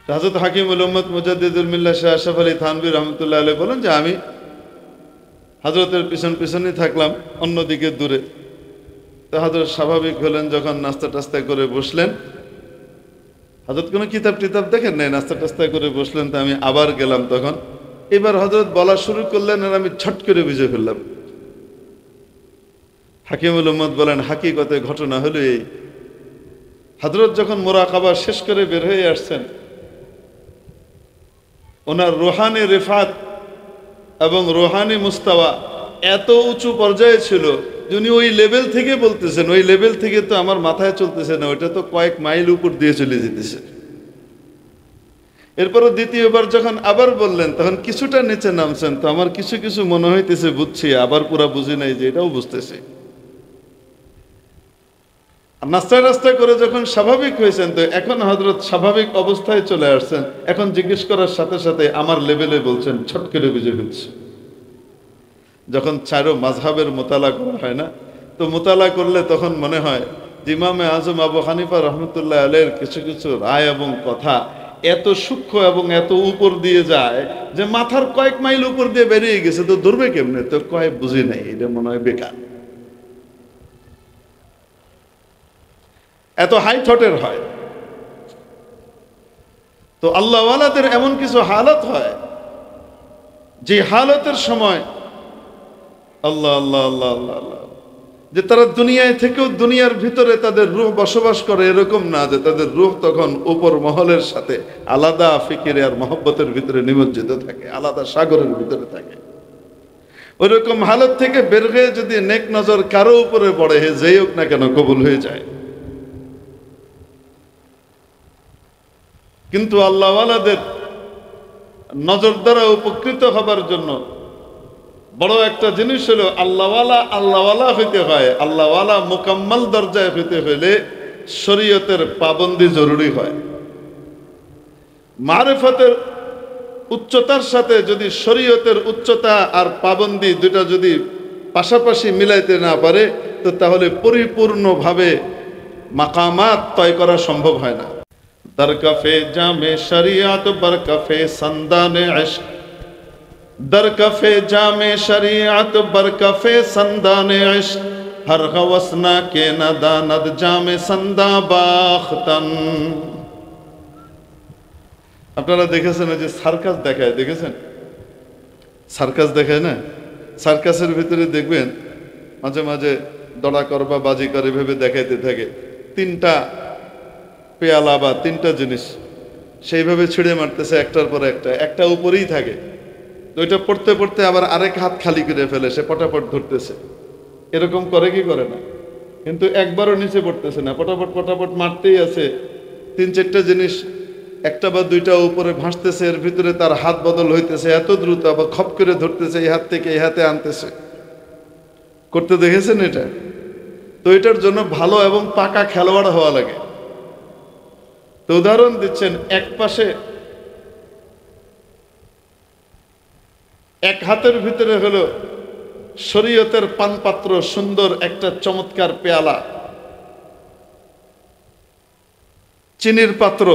হযরত হাকিমুল উম্মত মুজাদ্দিদুল মিল্লাত শাহ আশরাফ আলী থানভী রহমতুল্লাহ আলাইহি বলেন যে আমি হযরতের পিছনই থাকলাম, অন্যদিকে দূরে। তো হযরত স্বাভাবিক হলেন, যখন নাস্তা টাস্তা করে বসলেন, হযরত কোনো কিতাব টিতাব দেখেন নাই, নাস্তা টাস্তা করে বসলেন। তো আমি আবার গেলাম, তখন এবার হযরত বলা শুরু করলেন, আর আমি ছট করে বুঝে ফেললাম। হাকিমুল উম্মত বলেন, হাকিকতে ঘটনা হলো এই, হযরত যখন মুরাকাবা শেষ করে বের হয়ে আসছেন, ওনার রুহানি রিফাত এবং রুহানি মুস্তাওয়া এত উঁচু পর্যায়ে ছিল যে উনি ওই লেভেল থেকে বলতেছেন, ওই লেভেল থেকে তো আমার মাথায় চলতেছে না, ওইটা তো কয়েক মাইল উপর দিয়ে চলে যেতেছে। এরপরও দ্বিতীয়বার যখন আবার বললেন তখন কিছুটা নিচে নামছেন, তো আমার কিছু কিছু মনে হইতেছে বুঝছি, আবার পুরা বুঝি নাই যে এটাও বুঝতেছি। নাস্তায় নাস্তায় করে যখন স্বাভাবিক হয়েছেন, তো এখন হযরত স্বাভাবিক অবস্থায় চলে আসছেন। এখন জিজ্ঞেস করার সাথে সাথে আমার লেভেলে বলছেন, ছট করে বুঝে ফেলছি। যখন চারো মাযহাবের মোতালা করা হয় না, তো মোতালা করলে তখন মনে হয় যে ইমামে আজম আবু হানিফা রহমতুল্লাহ আলাইহির কিছু কিছু রায় এবং কথা এত সূক্ষ্ম এবং এত উপর দিয়ে যায় যে মাথার কয়েক মাইল উপর দিয়ে বেরিয়ে গেছে, তো ধরবে কেমনে? তো কয় বুঝি নাই, এটা মনে হয় বেকার। এত হাই থটের হয়। তো আল্লাহওয়ালাদের এমন কিছু হালত হয় যে হালতের সময় আল্লাহ আল্লাহ আল্লাহ আল্লাহ আল্লাহ, যে তারা দুনিয়ায় থেকেও দুনিয়ার ভিতরে তাদের রূহ বসবাস করে, এরকম না যে তাদের রূহ তখন উপর মহলের সাথে আলাদা ফিকিরে আর মহব্বতের ভিতরে নিমজ্জিত থাকে, আলাদা সাগরের ভিতরে থাকে। ওইরকম হালত থেকে বের হয়ে যদি নেক নজর কারো উপরে পড়ে, হে যেই হোক না কেন, কবুল হয়ে যায়। কিন্তু আল্লাহওয়ালাদের নজর দ্বারা উপকৃত হবার জন্য বড় একটা জিনিস হলো আল্লাহওয়ালা হইতে হয়। আল্লাহওয়ালা মুকাম্মাল দরজায় হইতে হইলে শরীয়তের পাবন্দি জরুরি হয়। মারিফতের উচ্চতার সাথে যদি শরীয়তের উচ্চতা আর পাবন্দি দুটা যদি পাশাপাশি মিলাইতে না পারে, তো তাহলে পরিপূর্ণভাবে মাকামাত তয় করা সম্ভব হয় না। দরকাফে জামে শরিয়াত বরকাফে সন্দানে ইশক, দরকাফে জামে শরিয়াত বরকাফে সন্দানে ইশক, হর হওসনা কে নদানদ জামে সন্দা বাখতন। আপনারা দেখেছেন যে সার্কাস দেখায়, দেখেছেন সার্কাস দেখায় না? সার্কাসের ভিতরে দেখবেন মাঝে মাঝে দড়া করবা বাজি করে ভেবে দেখাইতে থাকে, তিনটা পেয়ালা বা তিনটা জিনিস সেইভাবে ছিঁড়ে মারতেছে একটার পর একটা উপরেই থাকে। তো ওইটা পড়তে পড়তে আবার আরেক হাত খালি করে ফেলে, সে পটাপট ধরতেছে। এরকম করে কি করে না? কিন্তু একবারও নিচে পড়তেছে না, পটাপট পটাপট মারতেই আছে। তিন চারটা জিনিস একটা বা দুইটা উপরে ভাসতেছে, এর ভিতরে তার হাত বদল হইতেছে এত দ্রুত, আবার খপ করে ধরতেছে, এই হাত থেকে এই হাতে আনতেছে। করতে দেখেছেন এটা? তো এটার জন্য ভালো এবং পাকা খেলোয়াড় হওয়া লাগে। তো উদাহরণ দিচ্ছেন, এক পাশে এক হাতের ভিতরে হলো শরীয়তের পানপাত্র, সুন্দর একটা চমৎকার পেয়ালা, চিনির পাত্র,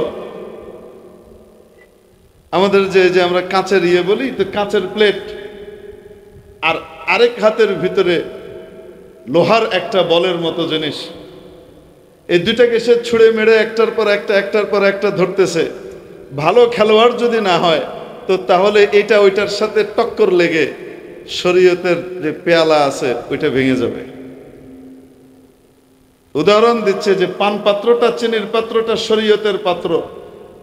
আমাদের যে আমরা কাঁচের বলি, তো কাঁচের প্লেট। আর আরেক হাতের ভিতরে লোহার একটা বলের মতো জিনিস। এই দুইটাকে সে ছুঁড়ে মেরে একটার পর একটা ধরতেছে। ভালো খেলোয়াড় যদি না হয়, তো তাহলে এটা ওইটার সাথে টক্কর লেগে শরীয়তের যে পেয়ালা আছে ওইটা ভেঙে যাবে। উদাহরণ দিচ্ছে যে পান পাত্রটা, চিনির পাত্রটা শরীয়তের পাত্র,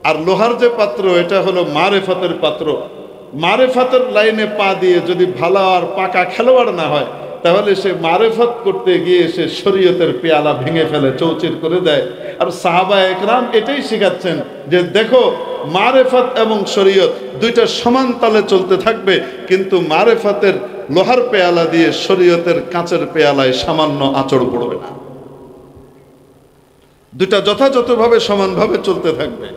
আর লোহার যে পাত্র এটা হলো মারেফতের পাত্র। মারেফতের লাইনে পা দিয়ে যদি ভালো আর পাকা খেলোয়াড় না হয়, তাহলে সে মারেফত করতে গিয়ে সে শরীয়তের পেয়ালা ভেঙে ফেলে, চৌচির করে দেয়। আর সাহাবা একরাম এটাই শিখাচ্ছেন যে দেখো, মারেফত এবং শরীয়ত দুইটা সমান তালে চলতে থাকবে, কিন্তু মারেফতের লোহার পেয়ালা দিয়ে শরীয়তের কাঁচের পেয়ালায় সামান্য আঁচড় পড়বে না। দুইটা যথাযথভাবে সমানভাবে চলতে থাকবে।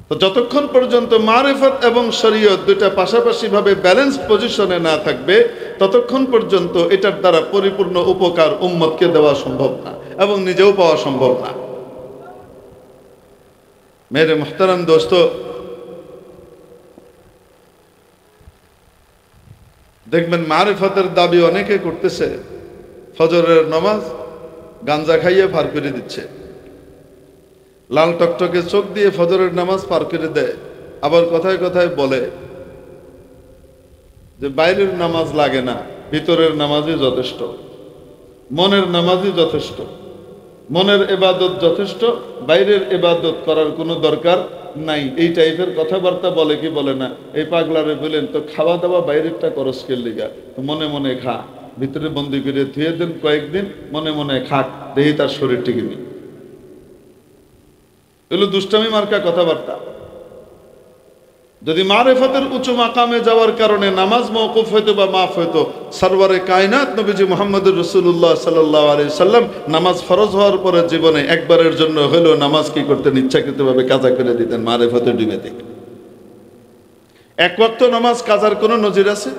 তো যতক্ষণ পর্যন্ত মারিফত এবং শরীয়ত দুইটা পাশাপাশি ভাবে ব্যালেন্স পজিশনে না থাকবে, ততক্ষণ পর্যন্ত এটার দ্বারা পরিপূর্ণ উপকার উম্মতকে দেওয়া সম্ভব না এবং নিজেও পাওয়া সম্ভব না। মেরে মুহতারাম দোস্ত, দেখবেন মারিফতের দাবি অনেকে করতেছে, ফজরের নামাজ গাঞ্জা খাইয়ে পার করে দিচ্ছে, লাল টকটকে চোখ দিয়ে ফজরের নামাজ পার করে দেয়। আবার কথায় কথায় বলে যে বাইরের নামাজ লাগে না, ভিতরের নামাজই যথেষ্ট, মনের নামাজই যথেষ্ট, মনের ইবাদত যথেষ্ট, বাইরের ইবাদত করার কোনো দরকার নাই। এই টাইপের কথাবার্তা বলে কি বলে না? এই পাগলারে বলেন, তো খাওয়া দাওয়া বাইরেরটা করস কে লিগা? তো মনে মনে খা, ভিতরে বন্দি করে ধুয়ে দেন কয়েকদিন, মনে মনে খাক, দেখি তার শরীর টিকে নেই। এগুলো দুষ্টামি মার্কা কথাবার্তা। যদি মারেফতের উঁচু মাকামে যাওয়ার কারণে নামাজ মওকুফ হইতো বা মাফ হইতো, সরওয়ারে কায়নাত নবীজি মুহাম্মদুর রাসূলুল্লাহ সাল্লাল্লাহু আলাইহি সাল্লাম নামাজ ফরজ হওয়ার পরে জীবনে একবারের জন্য হলেও নামাজ কি করতেন? ইচ্ছাকৃতভাবে কাজা করে দিতেন মারেফতে ডুবে থেকে। এক ওয়াক্ত নামাজ কাজার কোনো নজির আছে?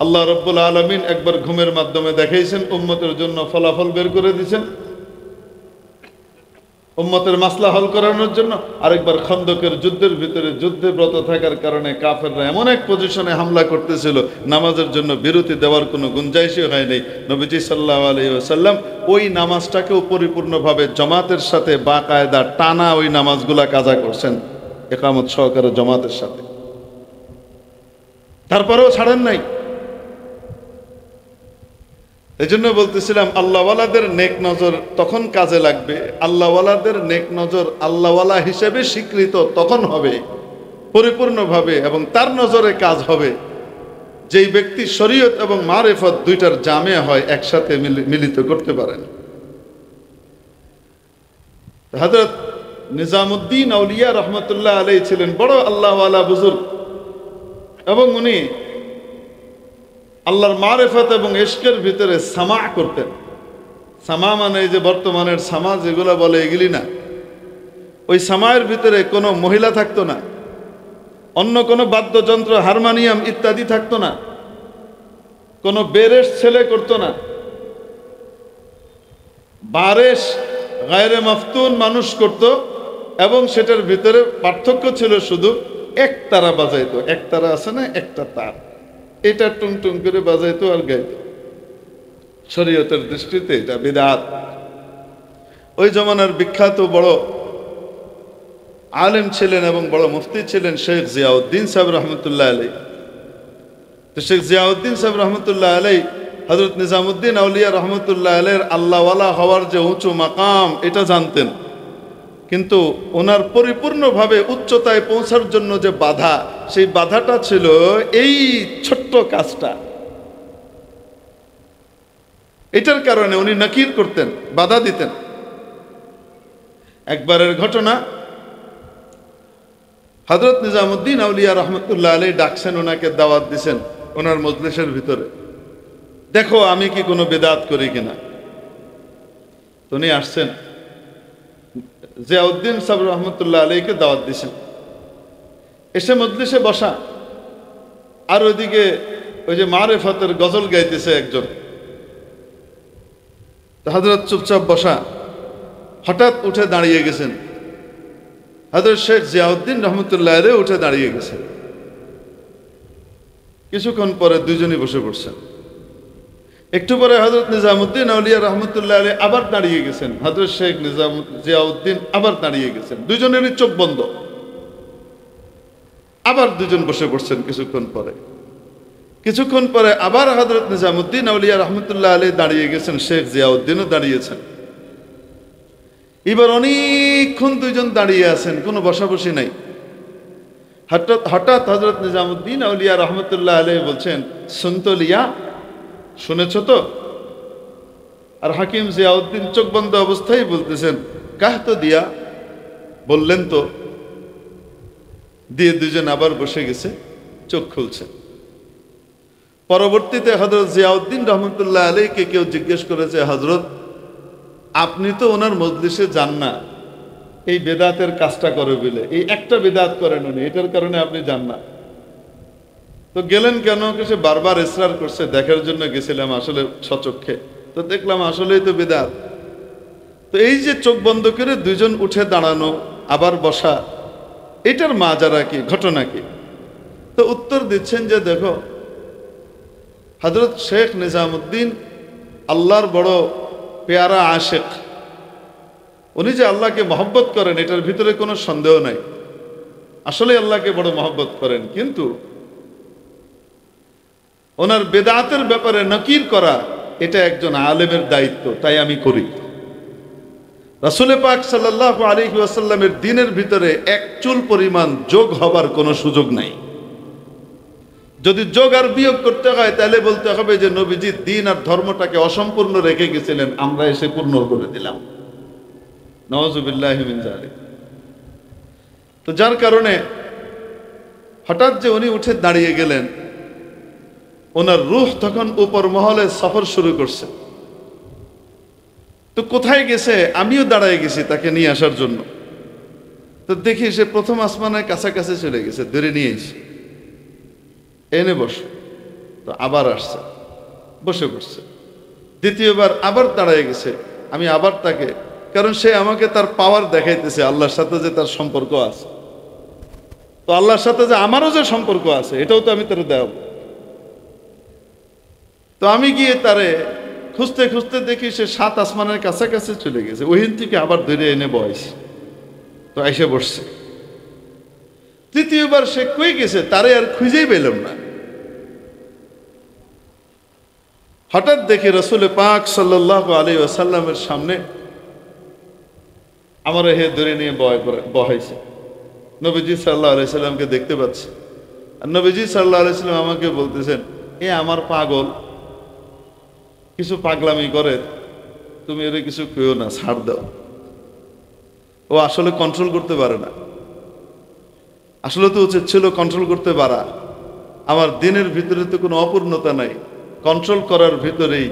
আল্লাহ রাব্বুল আলামিন একবার ঘুমের মাধ্যমে দেখাইছেন, উম্মতের জন্য ফলাফল বের করে দিয়েছেন, উম্মতের মাসলা হল করানোর জন্য। আরেকবার খন্দকের যুদ্ধের ভিতরে যুদ্ধে ব্রত থাকার কারণে কাফেররা এমন এক পজিশনে হামলা করতেছিল, নামাজের জন্য বিরতি দেওয়ার কোনো গুঞ্জাইশই হয় নাই। নবীজি সাল্লাল্লাহু আলাইহি ওয়াসাল্লাম ওই নামাজটাকেও পরিপূর্ণভাবে জামাতের সাথে বাকায়দা টানা ওই নামাজগুলা কাজা করছেন ইকামত সহকারে জামাতের সাথে। তারপরেও ছাড়েন নাই। এই জন্য বলতেছিলাম আল্লাহওয়ালাদের নেক নজর তখন কাজে লাগবে, আল্লাহওয়ালাদের নেক নজর আল্লাহওয়ালা হিসেবে স্বীকৃত তখন হবে পরিপূর্ণভাবে, এবং তার নজরে কাজ হবে যেই ব্যক্তি শরীয়ত এবং মারেফত দুইটার জামে হয়, একসাথে মিলিত করতে পারেন। হযরত নিজামুদ্দিন আউলিয়া রহমতুল্লাহ আলাইহি ছিলেন বড় আল্লাহওয়ালা বুজুর্গ, এবং উনি আল্লাহর মারেফত এবং ইশকের ভিতরে সামা করতেন। সামা মানে এই যে বর্তমানের সামা যেগুলো বলে এগুলি না, ওই সামায়ের ভিতরে কোনো মহিলা থাকতো না, অন্য কোনো বাদ্যযন্ত্র হারমোনিয়াম ইত্যাদি থাকতো না, কোনো বেরেশ ছেলে করতো না, বারেশ গায়রে মাফতুন মানুষ করত, এবং সেটার ভিতরে পার্থক্য ছিল শুধু এক তারা বাজাইতো। এক তারা আছে না, একটা তার, এটা টুং টুং করে বাজাইতো আর গাইতো। শরীয়তের দৃষ্টিতে এটা বিদআত। ওই জমানার বিখ্যাত বড় আলেম ছিলেন এবং বড় মুফতি ছিলেন শেখ জিয়াউদ্দিন সাহেব রহমতুল্লাহ আলাইহি। তো শেখ জিয়াউদ্দিন সাহেব রহমতুল্লাহ আলাইহি হযরত নিজামুদ্দিন আউলিয়া রহমতুল্লাহ আলাইহির আল্লাহওয়ালা হওয়ার যে উঁচু মাকাম এটা জানতেন, কিন্তু ওনার পরিপূর্ণভাবে উচ্চতায় পৌঁছার জন্য যে বাধা, সেই বাধাটা ছিল এই ছোট্ট কাজটা। এটার কারণে উনি নাকির করতেন, বাধা দিতেন। একবারের ঘটনা, হযরত নিজামুদ্দিন আউলিয়া রহমতুল্লাহ আলাইহি ডাকছেন, ওনাকে দাওয়াত দিছেন ওনার মজলিসের ভিতরে, দেখো আমি কি কোনো বিদআত করি কিনা। উনি আসছেন, জিয়াউদ্দিন সাহেব রহমতুল্লাহ আলাইহিকে দাওয়াত দিছেন, এসে মজলিসে বসা, আর ওইদিকে ওই যে মারেফতের গজল গাইতেছে একজন, হযরত চুপচাপ বসা, হঠাৎ উঠে দাঁড়িয়ে গেছেন। হযরত শেখ জিয়াউদ্দিন রহমতুল্লাহ আলাইহি উঠে দাঁড়িয়ে গেছেন। কিছুক্ষণ পরে দুইজনই বসে পড়ছেন। একটু পরে হযরত নিজামুদ্দিন আউলিয়া রহমতুল্লাহ আলাইহি আবার দাঁড়িয়ে গেছেন, হযরত শেখ জিয়াউদ্দিন আবার দাঁড়িয়ে গেছেন, দুইজনেরই চোখ বন্ধ। আবার দুজন বসে পড়ছেন। কিছুক্ষণ পরে আবার হযরত নিজামুদ্দিন আউলিয়া রহমতুল্লাহ আলাইহি দাঁড়িয়ে গেছেন, শেখ জিয়াউদ্দিনও দাঁড়িয়েছেন। এবার অনেকক্ষণ দুইজন দাঁড়িয়ে আছেন, কোনো বসাবসি নাই। হঠাৎ হযরত নিজামুদ্দিন আউলিয়া রহমতুল্লাহ আলাইহি বলছেন, শুনতো লিয়া, শুনেছ তো? আর হাকিম জিয়াউদ্দিন চোখ বন্ধ অবস্থায় বলতেছেন, কাহ তো দিয়া, বললেন তো। দিয়ে দুজন আবার বসে গেছে, চোখ খুলছে। পরবর্তীতে হযরত জিয়াউদ্দিন রহমতুল্লাহ আলাইহিকে কেউ জিজ্ঞেস করেছে, হযরত আপনি তো ওনার মজলিসে যান না, এই বেদাতের কাজটা করে বলে, এই একটা বেদাত করেন উনি, এটার কারণে আপনি যান না, তো গেলেন কেন? সে বারবার ইসরার করছে, দেখার জন্য গেছিলাম আসলে সচক্ষে, তো দেখলাম আসলেই তো বেদাত। তো এই যে চোখ বন্ধ করে দুইজন উঠে দাঁড়ানো আবার বসা, এটার মাজারা কি, ঘটনা কি? তো উত্তর দিচ্ছেন যে দেখো, হযরত শেখ নিজামুদ্দিন আল্লাহর বড় পেয়ারা আশেক, উনি যে আল্লাহকে মহব্বত করেন এটার ভিতরে কোনো সন্দেহ নাই, আসলে আল্লাহকে বড় মহব্বত করেন, কিন্তু ওনার বেদাতের ব্যাপারে নকির করা এটা একজন আলেমের দায়িত্ব, তাই আমি করি। রাসূল পাক সাল্লাল্লাহু আলাইহি ওয়াসাল্লামের দ্বীনের ভিতরে এক চুল পরিমাণ যোগ হবার কোনো সুযোগ নাই। যদি যোগ আর বিয়োগ করতে হয় তাহলে বলতে হবে যে নবীজি দ্বীন আর ধর্মটাকে অসম্পূর্ণ রেখে গেছিলেন, আমরা এসে পূর্ণ করে দিলাম। নাউযুবিল্লাহি মিন যালিক। তো যার কারণে হঠাৎ যে উনি উঠে দাঁড়িয়ে গেলেন, ওনার রূহ তখন উপর মহলে সফর শুরু করছে। তো কোথায় গেছে, আমিও দাঁড়ায় গেছি তাকে নিয়ে আসার জন্য। তো দেখি সে প্রথম আসমানের কাছাকাছি চলে গেছে, ধরে নিয়ে এসে এনে বসে। তো আবার আসছে, বসে পড়ছে। দ্বিতীয়বার আবার দাঁড়ায় গেছে, আমি আবার তাকে, কারণ সে আমাকে তার পাওয়ার দেখাইতেছে, আল্লাহর সাথে যে তার সম্পর্ক আছে। তো আল্লাহর সাথে যে আমারও যে সম্পর্ক আছে এটাও তো আমি তার দেব। তো আমি গিয়ে তারে খুঁজতে খুঁজতে দেখি সে 7 আসমানের কাছাকাছি চলে গেছে। ওইখান থেকে আবার ধরে এনে বয়স, তো এসে বসছে। তৃতীয়বার সে কই গেছে তারে আর খুঁজেই পেলাম না। হঠাৎ দেখি রাসূল পাক সাল্লাল্লাহু আলাইহি ওয়াসাল্লামের সামনে আমার হে ধরে নিয়ে বহাইছে। নবীজি সাল্লাল্লাহু আলাইহি সাল্লামকে দেখতে পাচ্ছি, আর নবীজি সাল্লাল্লাহু আলাইহি সাল্লাম আমাকে বলতেছেন, এ আমার পাগল, কিছু পাগলামি করে, তুমি এর কিছু কেউ না, ছাড় দাও। ও আসলে কন্ট্রোল করতে পারে না। আসলে তো উচিত ছিল কন্ট্রোল করতে পারা। আমার দিনের ভিতরে তো কোনো অপূর্ণতা নাই, কন্ট্রোল করার ভিতরেই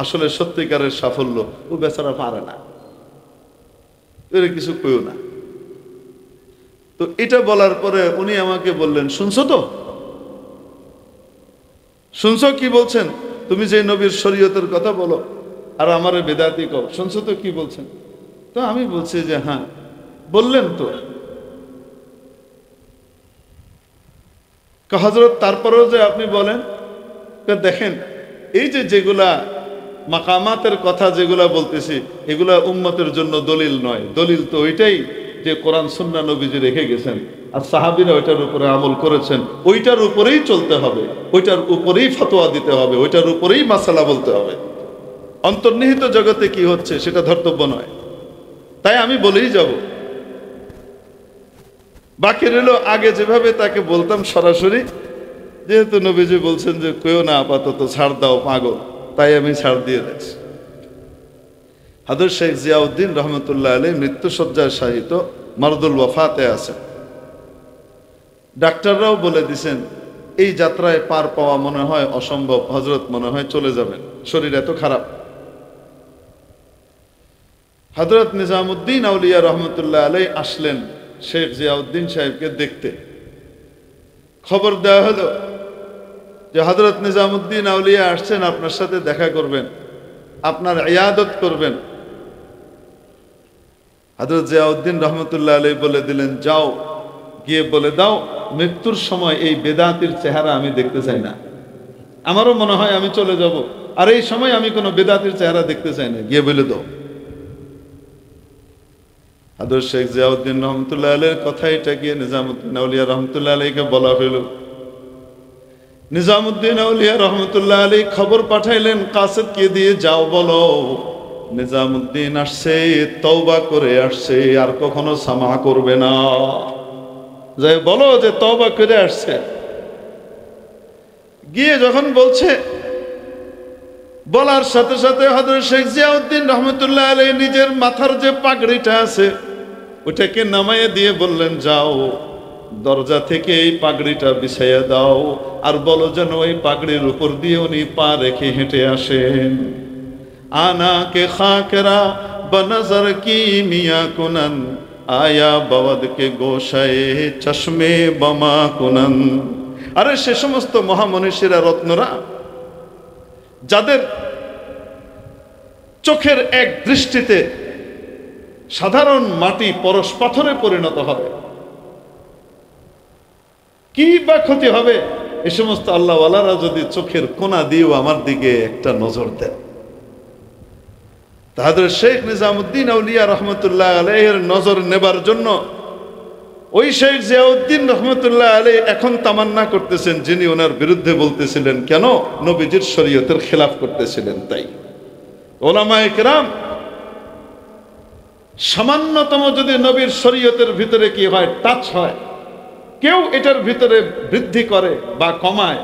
আসলে সত্যিকারের সাফল্য। ও বেচারা পারে না, এর কিছু কেউ না। তো এটা বলার পরে উনি আমাকে বললেন, শুনছো তো, শুনছো কি বলছেন? তুমি যে নবীর শরীয়তের কথা বলো আর আমারে বেদাতি কও, শুনছো তো কি বলছেন? তো আমি বলছি যে হ্যাঁ বললেন তো। হযরত তারপরেও যে আপনি বলেন, দেখেন এই যে যেগুলা মাকামাতের কথা যেগুলা বলতেছি, এগুলা উম্মতের জন্য দলিল নয়। দলিল তো ওইটাই যে কোরআন সুন্নাহ নবীজি রেখে গেছেন, আর সাহাবীরা ওইটার উপরে আমল করেছেন। ওইটার উপরেই চলতে হবে, ওইটার উপরেই ফতোয়া দিতে হবে, ওইটার উপরেই মাসালা বলতে হবে। অন্তর্নিহিত জগতে কি হচ্ছে সেটা ধর্তব্য নয়। তাই আমি বলেই যাব। বাকি রইল আগে যেভাবে তাকে বলতাম সরাসরি, যেহেতু নবীজি বলছেন যে কেউ না, আপাতত ছাড় দাও পাগল, তাই আমি ছাড় দিয়ে দিচ্ছি। হযরত শেখ জিয়াউদ্দিন রহমতুল্লাহ আলাইহি মৃত্যুসজ্জায় শায়িত, মারদুল ওয়াফাতে আছেন। ডাক্তাররাও বলে দিছেন এই যাত্রায় পার পাওয়া মনে হয় অসম্ভব, হযরত মনে হয় চলে যাবেন, শরীর এত খারাপ। হযরত নিজামুদ্দিন আউলিয়া রহমতুল্লাহ আলাইহি আসলেন শেখ জিয়াউদ্দিন সাহেবকে দেখতে। খবর দেওয়া হলো যে হযরত নিজামুদ্দিন আউলিয়া আসছেন, আপনার সাথে দেখা করবেন, আপনার ইয়াদত করবেন। হযরত জিয়াউদ্দিন রহমতুল্লাহ আলাইহি বলে দিলেন, যাও গিয়ে বলে দাও মৃত্যুর সময় এই বেদাতির চেহারা আমি দেখতে চাই না। আমারও মনে হয় আমি চলে যাব, আর এই সময় আমি কোনো বেদাতির চেহারা দেখতে চাই না, গিয়ে বলে দাও। হযরত শেখ জিয়াউদ্দিন রহমতুল্লাহ আলাইহির কথা এটা গিয়ে নিজামুদ্দিন আউলিয়া রহমতুল্লাহ আলাইহিকে বলা হলো। নিজামুদ্দিন আউলিয়া রহমতুল্লাহ আলাইহি খবর পাঠাইলেন কাসেদকে দিয়ে, যাও বলো নিজামুদ্দিন আসছে, তওবা করে আসছে, আর কখনো সামা করবে না। যাই বলো যে তওবা করে আসছে। গিয়ে যখন বলছে, বলার সাথে সাথে হযরত শেখ জিয়াউদ্দিন রহমতুল্লাহ আলাইহি নিজের মাথার যে পাগড়িটা আছে ওটাকে নামাইয়ে দিয়ে বললেন, যাও দরজা থেকে এই পাগড়িটা বিছাইয়া দাও, আর বলো যেন ওই পাগড়ির উপর দিয়ে উনি পা রেখে হেঁটে আসেন। আনা কে খাকরা বনজর কি মিয়া কুনন, আয়া বওয়াদ কে গোশায়ে চশমে বমা কুনন। আরে সে সমস্ত মহামনীষীরা, রত্নরা, যাদের চোখের এক দৃষ্টিতে সাধারণ মাটি পরশ পাথরে পরিণত হবে, কি বা ক্ষতি হবে? এই সমস্ত আল্লাহওয়ালারা যদি চোখের কোনা দিয়েও আমার দিকে একটা নজর দেন। তাদের শেখ নিজামুদ্দিন আউলিয়া রহমতুল্লাহ আলাইহির নজর নেবার জন্য ওই শেখ জিয়াউদ্দিন রহমতুল্লাহ আলাইহি এখন তামান্না করতেছেন, যিনি ওনার বিরুদ্ধে বলতেছিলেন, কেন নবীজির শরীয়তের খেলাফ করতেছিলেন। তাই ওলামায়ে কেরাম সামান্যতম যদি নবীর শরীয়তের ভিতরে কি হয়, টাচ হয়, কেউ এটার ভিতরে বৃদ্ধি করে বা কমায়,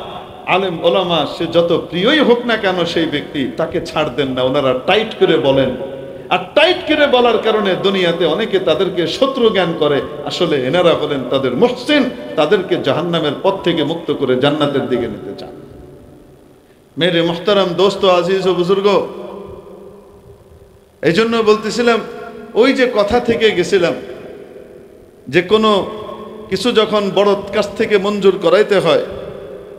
আলেম ওলামা সে যত প্রিয়ই হোক না কেন সেই ব্যক্তি, তাকে ছাড় দেন না। ওনারা টাইট করে বলেন আর টাইট করে বলার কারণে দুনিয়াতে অনেকে তাদেরকে শত্রু জ্ঞান করে, আসলে এনারা হলেন তাদের মুহসিন, তাদেরকে জাহান্নামের পথ থেকে মুক্ত করে জান্নাতের দিকে নিতে চান। মেরে মুহতারাম দোস্ত আজিজ ও বুজুর্গ, এই জন্য বলতেছিলাম, ওই যে কথা থেকে গেছিলাম যে কোনো কিছু যখন বড় কাছ থেকে মঞ্জুর করাইতে হয়,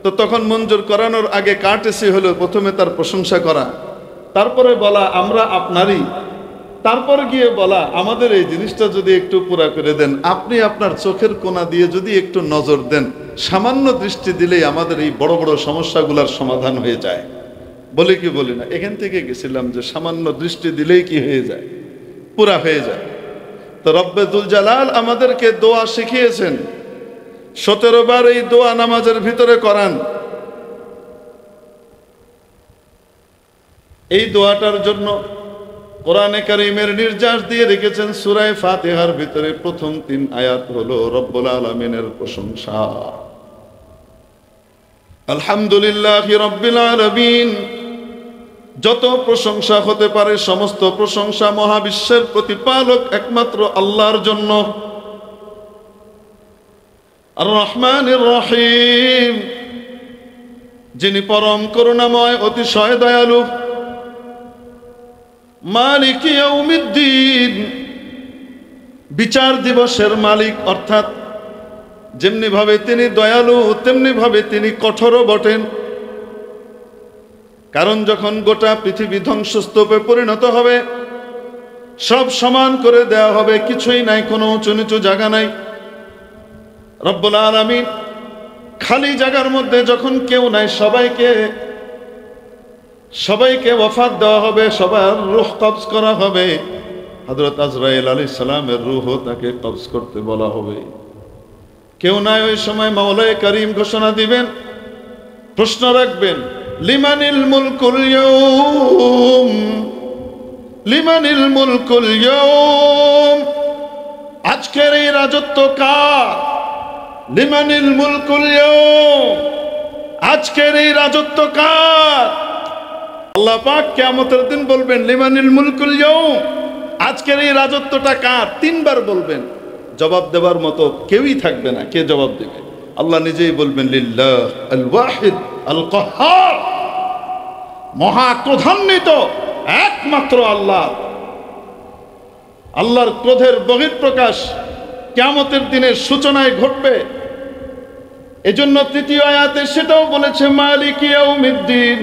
তো তখন মঞ্জুর করানোর আগে কার্টেসি হলো প্রথমে তার প্রশংসা করা, তারপরে বলা আমরা আপনারই, তারপরে গিয়ে বলা আমাদের এই জিনিসটা যদি একটু পুরা করে দেন, আপনি আপনার চোখের কোণা দিয়ে যদি একটু নজর দেন, সামান্য দৃষ্টি দিলেই আমাদের এই বড় বড় সমস্যাগুলোর সমাধান হয়ে যায়। বলি কি বলি না? এখান থেকে গেছিলাম যে সামান্য দৃষ্টি দিলেই কি হয়ে যায়, পুরা হয়ে যায়। তো রব্বে দুল জালাল আমাদেরকে দোয়া শিখিয়েছেন, 17 বার এই দোয়া নামাজের ভিতরে করান। এই দোয়াটার জন্য কোরআনে কারীমের নির্দেশ দিয়ে রেখেছেন সূরা ফাতিহার ভিতরে প্রথম 3 আয়াত হলো রব্বুল আলামিনের প্রশংসা। আলহামদুলিল্লাহি রাব্বিল আলামিন, যত প্রশংসা হতে পারে সমস্ত প্রশংসা মহাবিশ্বের প্রতিপালক একমাত্র আল্লাহর জন্য। আর রহমানির রহিম, যিনি পরম করুণাময় অতিশয় দয়ালু। মালিক ইয়াউমিদ্দিন, বিচার দিবসের মালিক, অর্থাৎ যেমনি ভাবে তিনি দয়ালু তেমনি ভাবে তিনি কঠোরও বটেন। কারণ যখন গোটা পৃথিবী ধ্বংসস্তূপে পরিণত হবে, সব সমান করে দেওয়া হবে, কিছুই নাই, কোনো উঁচু নিচু জায়গা নাই। রব্বুল আলামিন খালি জায়গার মধ্যে যখন কেউ নাই, সবাইকে ওয়াফাত দেওয়া হবে, সবার রূহ কবজ করা হবে। হযরত আজরাইল আলাইহিস সালামের রূহও তাকে কবজ করতে বলা হবে। কেউ নাই ওই সময় মাওলায়ে কারীম ঘোষণা দিবেন, প্রশ্ন রাখবেন, লিমানিল মুলকুল ইয়াউম, লিমানিল মুলকুল ইয়াউম, আজকের এই রাজত্ব কার? লিমানিল মুলকুল ইয়াউম, আজকের এই রাজত্ব কার? আল্লাহ পাক কিয়ামতের দিন বলবেন লিমানিল মুলকুল ইয়াউম, আজকের এই রাজত্বটা কার? 3 বার বলবেন। জবাব দেওয়ার মতো কেউই থাকবে না। কে জবাব দেবে? আল্লাহ নিজেই বলবেন লিল্লাহ আল ওয়াহিদ আল কাহ্হার, মহা ক্রোধান্বিত একমাত্র আল্লাহ। আল্লাহর ক্রোধের বহিঃপ্রকাশ কিয়ামতের দিনের সূচনায় ঘটবে। এজন্য 3য় আয়াতে সেটাও বলেছে মালিক ইয়াউমিদ্দিন,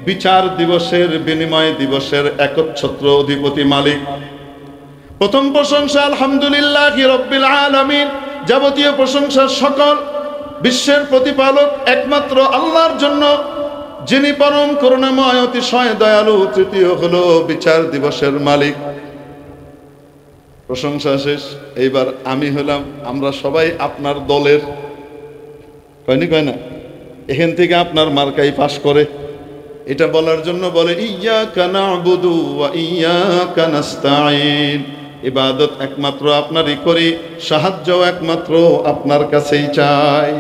বিচার দিবসের, বিনিময় দিবসের একচ্ছত্র অধিপতি মালিক। প্রথম প্রশংসা আলহামদুলিল্লাহি রাব্বিল আলামিন, যাবতীয় প্রশংসা সকল বিশ্বের প্রতিপালক একমাত্র আল্লাহর জন্য, যিনি পরম করুণাময় অতিশয় দয়ালু। 3য় হলো বিচার দিবসের মালিক। প্রশংসা শেষ। এইবার আমি হলাম, আমরা সবাই আপনার দলের, কয়নি কয় না? এখান থেকে আপনার মার্কাই পাস করে। এটা বলার জন্য বলে ইয়্যাকা না'বুদু ওয়া ইয়্যাকা নাস্তাঈন, ইবাদত একমাত্র আপনারই করি, সাহায্য একমাত্র আপনার কাছেই চাই।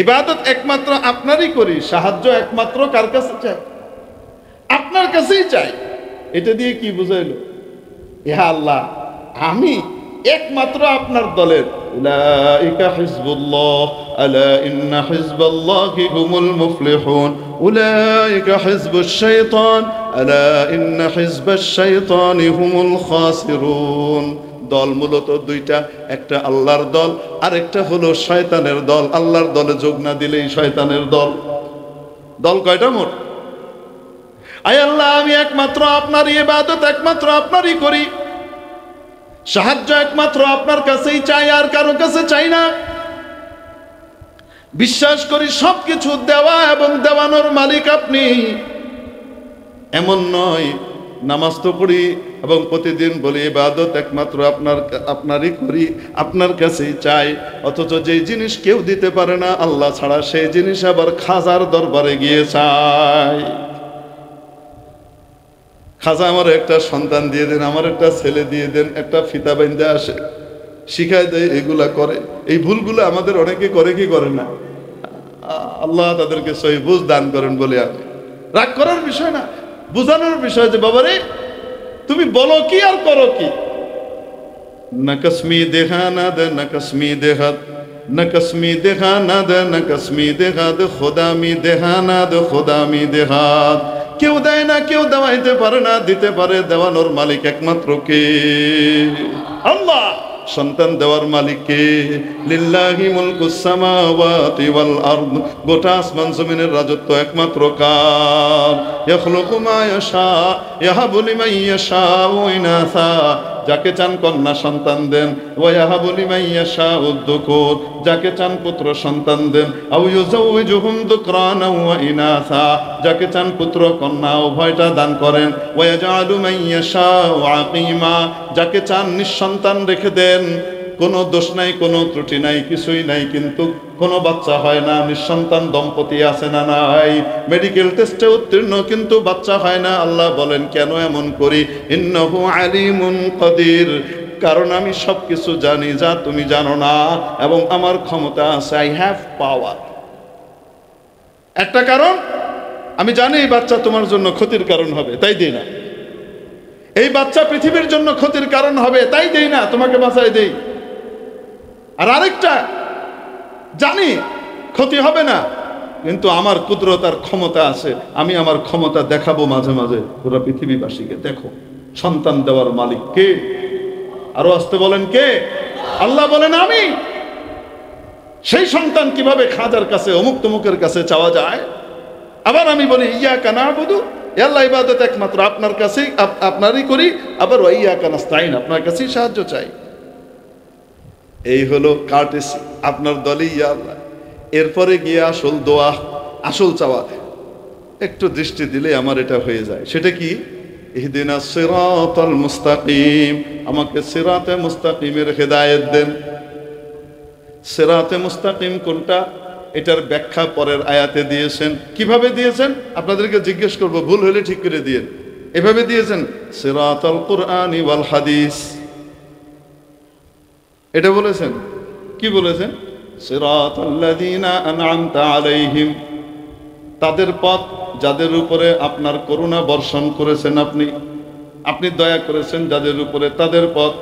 ইবাদত একমাত্র আপনারই করি, সাহায্য একমাত্র কার কাছে চাই? আপনার কাছেই চাই। এটা দিয়ে কি বুঝাইলো? ইহা আল্লাহ, আমি একমাত্র আপনার দলের। উলাইকা হিজবুল্লাহ আলা ইন্না হিজবাল্লাহি হুমুল মুফলিহুন উলাইকা হিজবুশ শাইতান আলা ইন্না হিজবাশ শাইতানি হুমুল খাসিরুন। দল মূলত 2টা, একটা আল্লাহর দল আর একটা হলো শয়তানের দল। আল্লাহর দলে যোগ না দিলেই শয়তানের দল। দল কয়টা মোট? আয় আল্লাহ, আমি একমাত্র আপনারই ইবাদত একমাত্র আপনারই করি, সাহায্য একমাত্র আপনার কাছেই চাই, আর কারো কাছে চাই না। বিশ্বাস করি সবকিছু দেওয়া এবং দেওয়ানোর মালিক আপনি। এমন নয়, নামাজ তো পড়ি এবং প্রতিদিন বলি ইবাদত একমাত্র আপনারই করি, আপনার কাছেই চাই, অথচ যেই জিনিস কেউ দিতে পারে না আল্লাহ ছাড়া, সেই জিনিস আবার খাজার দরবারে গিয়ে চাই। খাজা আমার একটা সন্তান দিয়ে দেন, আমার একটা ছেলে দিয়ে দেন, একটা ফিতা বাইন্দা আসে, শিখায় দেয়, এগুলা করে। এই ভুলগুলো আমাদের অনেকে করে কি করে না? আল্লাহ তাদেরকে সহি বুঝ দান করেন বলে আমি রাগ করার বিষয় না, বুঝানোর বিষয় যে বাবারে তুমি বলো কি আর করো কি? নকসমি দেহানাদ নকসমি দেহাত, নকসমি দেহানাদ নকসমি দেহাত, খোদামি দেহানাদ খোদামি দেহাত। কেউ দেয় না, কেউ দেওয়াইতে পারে না, দিতে পারে দেওয়ানোর মালিক একমাত্র কে? আল্লাহ। সন্তান দেওয়ার মালিক কে? লিল্লাহি মুলকুস সামাওয়াতি ওয়াল আরদ, গোটা আসমান জমিনের রাজত্ব একমাত্র কার? ইয়াখলুকু মা ইয়াশা ইয়াহাবু লিমান ইয়াশাউ ইনাসা, যাকে চান কন্যা সন্তান দেন, ওয়া ইয়াহাবু লিমান ইয়াশাউ যুকুর, যাকে চান পুত্র সন্তান দেন, আও ইউযাউযুহুম যুকরানা ওয়া ইনাসা, যাকে চান পুত্র কন্যা উভয়টা দান করেন, ওয়া ইয়াজআলু মান ইয়াশাউ আকীমা, যাকে চান নিঃসন্তান রেখে দেন। কোনো দোষ নাই, কোনো ত্রুটি নাই, কিছুই নাই, কিন্তু কোনো বাচ্চা হয় না। নিঃসন্তান দম্পতি আছে না নাই? মেডিকেল টেস্টে উত্তীর্ণ কিন্তু বাচ্চা হয় না। আল্লাহ বলেন কেন এমন করি? ইন্নাহু আলিমুন কাদির, কারণ আমি সবকিছু জানি যা তুমি জানো না, এবং আমার ক্ষমতা আছে। আই হ্যাভ পাওয়ার। একটা কারণ, আমি জানি এই বাচ্চা তোমার জন্য ক্ষতির কারণ হবে, তাই দিই না। এই বাচ্চা পৃথিবীর জন্য ক্ষতির কারণ হবে, তাই দেই না, তোমাকে বাঁচাই দেই। আর আরেকটা, জানি ক্ষতি হবে না, কিন্তু আমার কুদরত আর ক্ষমতা আছে, আমি আমার ক্ষমতা দেখাবো মাঝে মাঝে পুরো পৃথিবীবাসীকে। দেখো সন্তান দেওয়ার মালিক কে? আরো আসতে বলেন কে? আল্লাহ বলেন আমি। সেই সন্তান কিভাবে খাজার কাছে অমুক তমুকের কাছে চাওয়া যায়? আবার আমি বলি ইয়াকা না'বুদু, আল্লাহ ইবাদত একমাত্র আপনার কাছেই, আপনারই করি। আবার ওয়াইয়াকা নাস্তাইন, আপনার কাছেই সাহায্য চাই। এই হলো কার্টেসি, আপনার দলে ইয়া আল্লাহ। এরপরে গিয়ে আসল দোয়া, আসল চাওয়া, একটু দৃষ্টি দিলে আমার এটা হয়ে যায়। সেটা কি? ইহদিনাস সিরাতাল মুস্তাকিম, আমাকে সিরাতে মুস্তাকিমের হেদায়েত দেন। সিরাতে মুস্তাকিম কোনটা? এটার ব্যাখ্যা পরের আয়াতে দিয়েছেন। কিভাবে দিয়েছেন আপনাদেরকে জিজ্ঞেস করব, ভুল হলে ঠিক করে দিয়েন। এভাবে দিয়েছেন সিরাতাল কুরআনি ওয়াল হাদিস, এটা বলেছেন। কি বলেছেন? সিরাতাল্লাযীনা আন'আমতা আলাইহিম, তাদের পথ যাদের উপরে আপনার করুণা বর্ষণ করেছেন, আপনি দয়া করেছেন যাদের উপরে, তাদের পথ।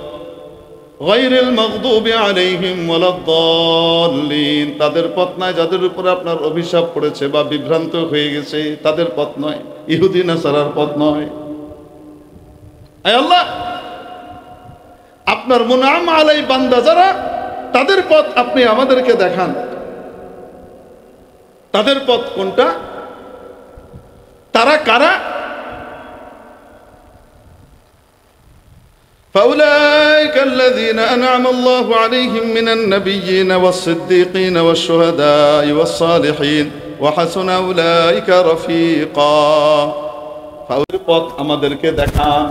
গায়রিল মাগদুবি আলাইহিম ওয়ালাদ-দাল্লিন, তাদের পথ নয় যাদের উপরে আপনার অভিশাপ পড়েছে বা বিভ্রান্ত হয়ে গেছে, তাদের পথ নয়, ইহুদি নাসারার পথ নয়। আয় আল্লাহ, আপনার মুনআম আলাই বান্দা যারা, তাদের পথ আপনি আমাদেরকে দেখান। তাদের পথ কোনটা? তারা কারা? ফাউলাইকা আল্লাযীনা আন'আমা আল্লাহু আলাইহিম মিনান নাবিয়্যিনা ওয়াস-সিদ্দীকিনা ওয়াশ-শুহাদা'i ওয়াস-সালিহিন ওয়া হাসুনা উলাইকা রাফীকা। ফাউলাইকার পথ আমাদেরকে দেখান।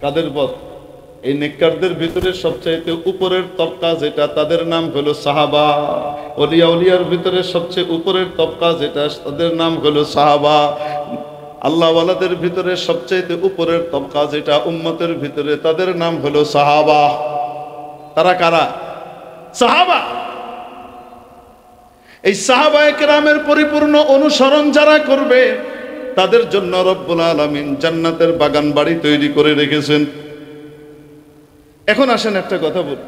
কাদের পথ? এই নেককারদের ভিতরে সবচেয়ে উপরের তবকা যেটা, তাদের নাম হলো সাহাবা। ওলিয়া উলিয়ার ভিতরে সবচেয়ে উপরের তবকা যেটা, তাদের নাম হলো সাহাবা। আল্লাহওয়ালাদের ভিতরে সবচেয়ে উপরের তবকা যেটা, উম্মতের ভিতরে, তাদের নাম হলো সাহাবা। তারা কারা? সাহাবা। এই সাহাবায়ে কেরামের পরিপূর্ণ অনুসরণ যারা করবে, তাদের জন্য রব্বুল আলামিন জান্নাতের বাগান বাড়ি তৈরি করে রেখেছেন। এখন আসেন একটা কথা বল,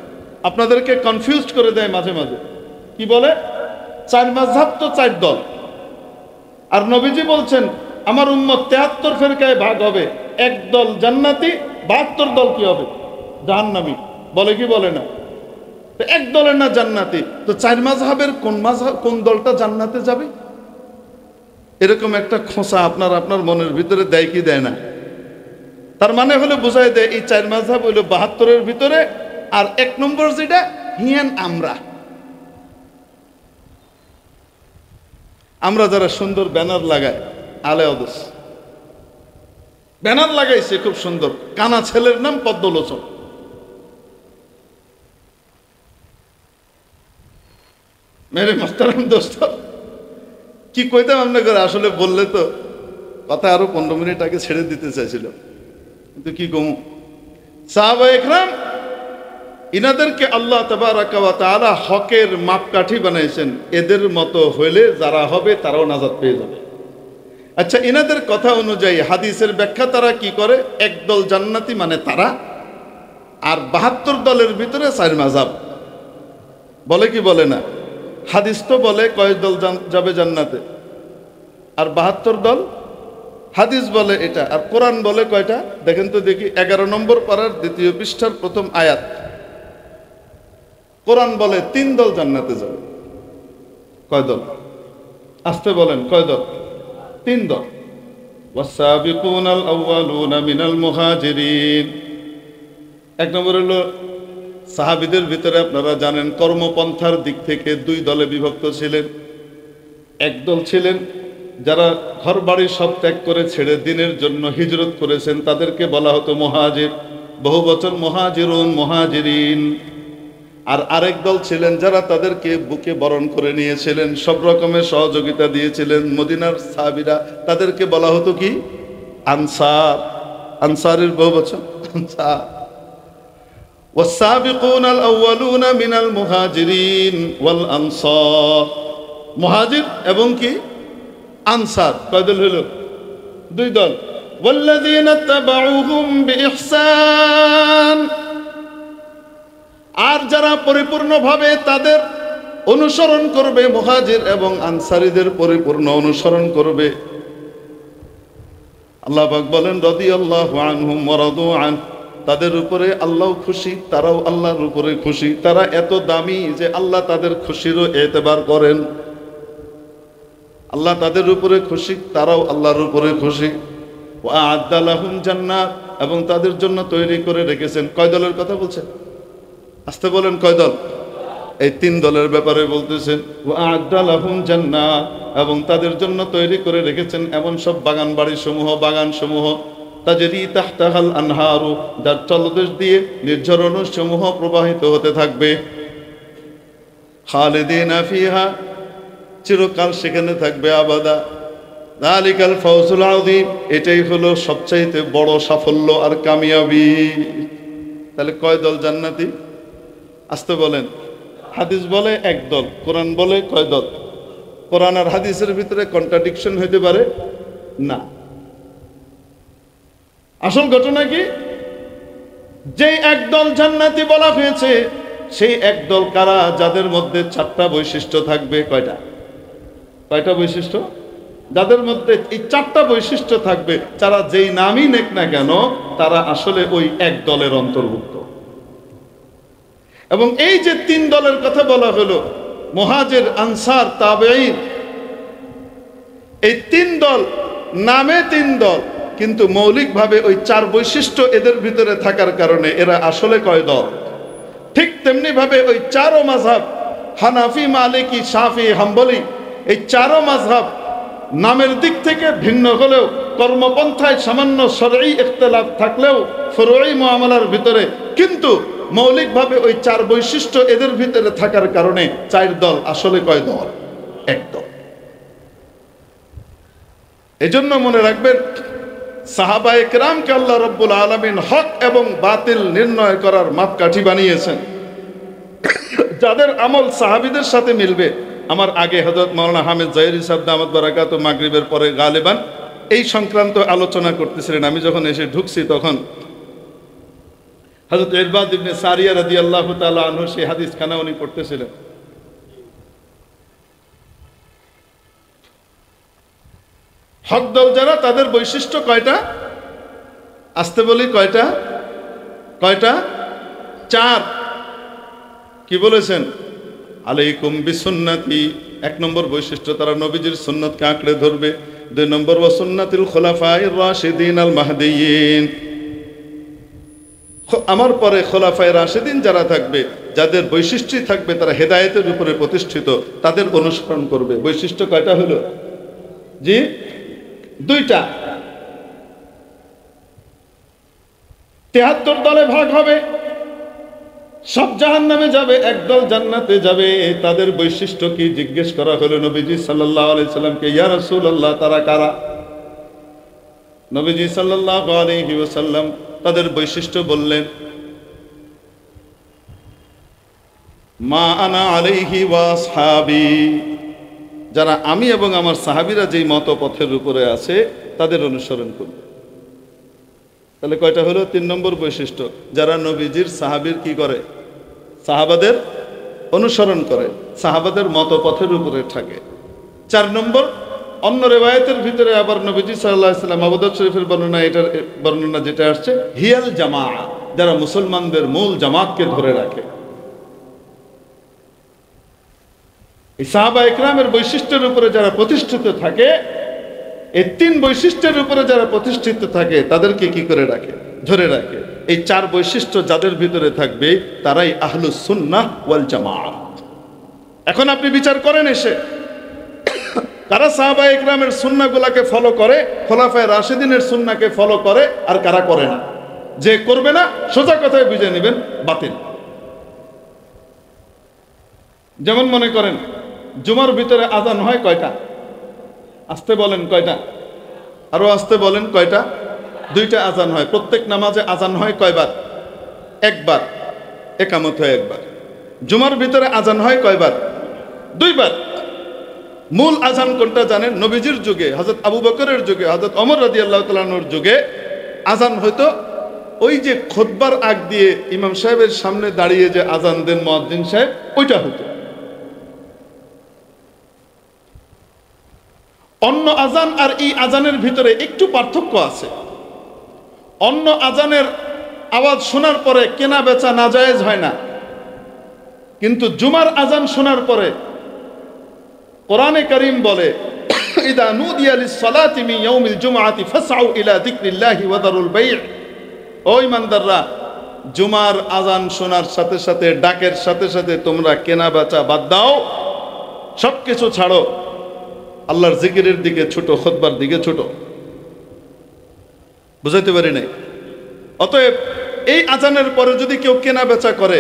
আপনাদেরকে কনফিউজড করে দেয় মাঝে মাঝে। কি বলে? চার মাযহাব তো চার দল, আর নবীজি বলছেন আমার উম্মত 73 ফেরকায় ভাগ হবে, এক দল জান্নাতি, 72 দল কি হবে? জাহান্নামী। বলে কি বলে না? এক দলের না জান্নাতি, তো চার মাযহাবের কোন দলটা জান্নাতে যাবে? এরকম একটা খোঁচা আপনার মনের ভিতরে দেয় কি দেয় না? তার মানে হলো বোঝায় দেয় এই চার মাযহাব হইল 72-এর ভিতরে, আর এক নম্বর যেটা হিয়ান আমরা যারা সুন্দর ব্যানার লাগাই, আলে অদস ব্যানার লাগাইছে খুব সুন্দর, কানা ছেলের নাম পদ্মলোচন। মেরে মাস্টারাম দোস্ত, কি কইতাম আপনাকে, আসলে বললে তো কথা আরো 15 মিনিট আগে ছেড়ে দিতে চাইছিল, কিন্তু কি কমু। সাহাবায়ে কেরাম ইনাদেরকে আল্লাহ তাবারাকা ওয়া তাআলা হকের মাপকাঠি বানাইছেন। এদের মতো হইলে যারা হবে তারাও নাজাত পেয়ে যাবে। আচ্ছা, এনাদের কথা অনুযায়ী হাদিসের ব্যাখ্যা তারা কি করে? একদল জান্নাতি মানে তারা, আর 72 দলের ভিতরে 4 মাযহাব বলে কি বলে না? হাদিস তো বলে কয় দল যাবে জান্নাতে, আর 72 দল। হাদিস বলে এটা, আর কোরআন বলে কয়টা? দেখেন তো দেখি, 11 নম্বর পারার 2য় পৃষ্ঠার প্রথম আয়াত। কোরআন বলে 3 দল জান্নাতে যাবে। কয় দল? আসতে বলেন, কয় দল? 3 দল। ওয়াসাবিকুনাল আউয়ালুনা মিনাল মুহাজিরিন। 1 নম্বর হলো সাহাবীদের ভিতরে আপনারা জানেন কর্মপন্থার দিক থেকে 2 দলে বিভক্ত ছিলেন। এক দল ছিলেন যারা ঘর বাড়ি সব ত্যাগ করে ছেড়ে দিনের জন্য হিজরত করেছেন, তাদেরকে বলা হতো মুহাজির, বহু বচন মুহাজিরুন, মুহাজিরিন। আর আরেক দল ছিলেন যারা তাদেরকে বুকে বরণ করে নিয়েছিলেন, সব রকমের সহযোগিতা দিয়েছিলেন মদিনার সাহাবীরা, তাদেরকে বলা হতো কি? আনসার। আনসারের বহু বচন আনসার। ওয়াসাবিকুনাল আউয়ালুনা মিনাল মুহাজিরিন ওয়াল আনসার। মুহাজির এবং কি আনসার কয় দল হলো? 2 দল। ওয়াল্লাযীনা তাবাউহুম বিইহসান। আর যারা পরিপূর্ণভাবে তাদের অনুসরণ করবে, মুহাজির এবং আনসারীদের পরিপূর্ণ অনুসরণ করবে, আল্লাহ পাক বলেন রাদিয়াল্লাহু আনহুম ওয়া রাদু আন। তাদের উপরে আল্লাহ খুশি, তারাও আল্লাহর উপরে খুশি। তারা এত দামি যে আল্লাহ তাদের খুশিরও এতেবার করেন। আল্লাহ তাদের উপরে খুশি, তারাও আল্লাহর উপরে খুশি। ওয়া আ'আদ্দা লাহুম জান্নাত। এবং তাদের জন্য তৈরি করে রেখেছেন। কয় দলের কথা বলছেন? আসতে বলেন, কয় দল? এই 3 দলের ব্যাপারে বলতেছেন। ওয়া আ'আদ্দা লাহুম জান্নাত। এবং তাদের জন্য তৈরি করে রেখেছেন এমন সব বাগান বাড়ি সমূহ, বাগান সমূহ, তাজরি তাহতাহাল আনহারু, যার তলদেশ দিয়ে নির্ঝরণ সমূহ প্রবাহিত হতে থাকবে। খালিদিনা ফিহা, চিরকাল সেখানে থাকবে আবাদা। যালিকাল ফাওজুল আযীম। এটাই হলো সবচাইতে বড় সাফল্য আর কামিয়াবি। তাহলে কয় দল জান্নাতি? আসতে বলেন। হাদিস বলে 1 দল, কোরআন বলে কয় দল? কোরআন আর হাদিসের ভিতরে কন্ট্রাডিকশন হইতে পারে না। আসল ঘটনা কি? যে 1 দল জান্নাতি বলা হয়েছে, সেই 1 দল কারা? যাদের মধ্যে 4টা বৈশিষ্ট্য থাকবে। কয়টা? কয়টা বৈশিষ্ট্য? যাদের মধ্যে এই 4টা বৈশিষ্ট্য থাকবে, যারা যেই নামই নেক না কেন, তারা আসলে ওই 1 দলের অন্তর্ভুক্ত। এবং এই যে 3 দলের কথা বলা হলো, মুহাজির, আনসার, তাবেঈন, এই 3 দল নামে 3 দল, কিন্তু মৌলিকভাবে ওই 4 বৈশিষ্ট্য এদের ভিতরে থাকার কারণে এরা আসলে কয় দল? ঠিক তেমনি ভাবে ওই 4 মাযহাব, হানাফি, মালিকি, শাফি, হাম্বলি, এই 4 মাযহাব নামের দিক থেকে ভিন্ন হলেও কর্মপন্থায় সামান্য শরঈ ইখতিলাফ থাকলেও ফুরুঈ মুআমালার ভিতরে, কিন্তু মৌলিকভাবে ওই 4 বৈশিষ্ট্য এদের ভিতরে থাকার কারণে 4 দল আসলে কয় দল? 1 দল। এজন্য মনে রাখবেন, সাহাবায়ে কেরামকে আল্লাহ রাব্বুল আলামিন হক এবং বাতিল নির্ণয় করার মাপকাঠি বানিয়েছেন। যাদের আমল সাহাবীদের সাথে মিলবে। আমার আগে হযরত মাওলানা হামিদ জাহেরি সাহেব দামাত বারাকাতু মাগরিবের পরে গালিবান এই সংক্রান্ত আলোচনা করতেছিলেন। আমি যখন এসে ঢুকছি তখন হযরত ইরবাদ ইবনে সারিয়া রাদিয়াল্লাহু তাআলা আনহু সেই হাদিসখানা উনি পড়তেছিলেন। হক দল যারা, তাদের বৈশিষ্ট্য কয়টা? আসতে বলি, কয়টা? কয়টা? 4। কি বলেছেন? আলাইকুম বিসুন্নতি। 1 নম্বর বৈশিষ্ট্য, তারা নবীজির সুন্নতকে আঁকড়ে ধরবে। 2 নম্বর, ওয়া সুন্নাতুল খুলাফায়ে রাশিদিন আল মাহদিয়িন। আমার পরে খোলাফায়ে রাশিদিন যারা থাকবে, যাদের বৈশিষ্ট্য থাকবে তারা হেদায়েতের উপরে প্রতিষ্ঠিত, তাদের অনুসরণ করবে। বৈশিষ্ট্য কয়টা হলো? জি, 2টা। 73 দলে ভাগ হবে, সব জাহান্নামে যাবে, 1 দল জান্নাতে যাবে। তাদের বৈশিষ্ট্য কি জিজ্ঞেস করা হলো নবীজি সাল্লাল্লাহু আলাইহি সাল্লামকে, ইয়া রাসূলুল্লাহ, তারা কারা? নবীজি সাল্লাল্লাহু আলাইহি ওয়াসাল্লাম তাদের বৈশিষ্ট্য বললেন, মা আনা আলাইহি ওয়া আসহাবি। যারা আমি এবং আমার সাহাবীরা যেই মত পথের উপরে আছে তাদের অনুসরণ করবে। তাহলে কয়টা হলো? 3 নম্বর বৈশিষ্ট্য, যারা নবীজির সাহাবীর কি করে? সাহাবাদের অনুসরণ করে, সাহাবাদের মত পথের উপরে থাকে। 4 নম্বর, অন্য রিওয়ায়াতের ভিতরে আবার নবীজি সাল্লাল্লাহু আলাইহি ওয়াসাল্লাম আবু দাউদ শরীফের বর্ণনা, এটার বর্ণনা যেটা আসছে, হিয়াল জামাআ, যারা মুসলমানদের মূল জামাতকে ধরে রাখে। এই সাহাবা ইকরামের বৈশিষ্ট্যের উপরে যারা প্রতিষ্ঠিত থাকে, এই 3 বৈশিষ্ট্যের উপরে যারা প্রতিষ্ঠিত থাকে তাদেরকে কি করে রাখে? ধরে রাখে। এই 4 বৈশিষ্ট্য যাদের ভিতরে থাকবে তারাই আহলুস সুন্নাহ ওয়াল জামাআহ। এখন আপনি বিচার করেন এসে কারা সাহাবা ইকরামের সুন্নাহগুলোকে ফলো করে, খোলাফায়ে রাশিদিনের সুন্নাহকে ফলো করে, আর কারা করে না। যে করবে না, সোজা কথায় বুঝে নেবেন বাতিল। যেমন মনে করেন জুমার ভিতরে আজান হয় কয়টা? আস্তে বলেন কয়টা? আরো আস্তে বলেন কয়টা? 2টা আজান হয়। প্রত্যেক নামাজে আজান হয় কয়বার? একবার। একামত হয় একবার। জুমার ভিতরে আজান হয় কয়বার? 2বার। মূল আজান কোনটা জানেন? নবীজির যুগে, হযরত আবু বকরের যুগে, হযরত ওমর রাদিয়াল্লাহু তাআলা আনহুর যুগে আজান হয়তো ওই যে খুতবার আগ দিয়ে ইমাম সাহেবের সামনে দাঁড়িয়ে যে আজান দেন মুয়াজ্জিন সাহেব, ওইটা হতো। অন্য আজান আর এই আজানের ভিতরে একটু পার্থক্য আছে। অন্য আজানের আওয়াজ শোনার পরে কেনা বেচা নাজায়েজ হয় না, কিন্তু জুমার আজান শোনার পরে কোরআনে কারীম বলে, ইদা নুদিয়া লিস-সালাতি মিন ইয়াউমিল জুমআতি ফাসআউ ইলা যিকরিল্লাহি ওয়া দারুল বাই'। ও ঈমানদাররা, জুমার আজান শোনার সাথে সাথে, ডাকের সাথে সাথে তোমরা কেনা বেচা বাদ দাও, সবকিছু ছাড়ো, আল্লাহর জিকিরের দিকে ছোট, খুতবার দিকে ছোট। বুঝাইতে পারি নাই? অতএব এই আজানের পরে যদি কেউ কেনা বেচা করে,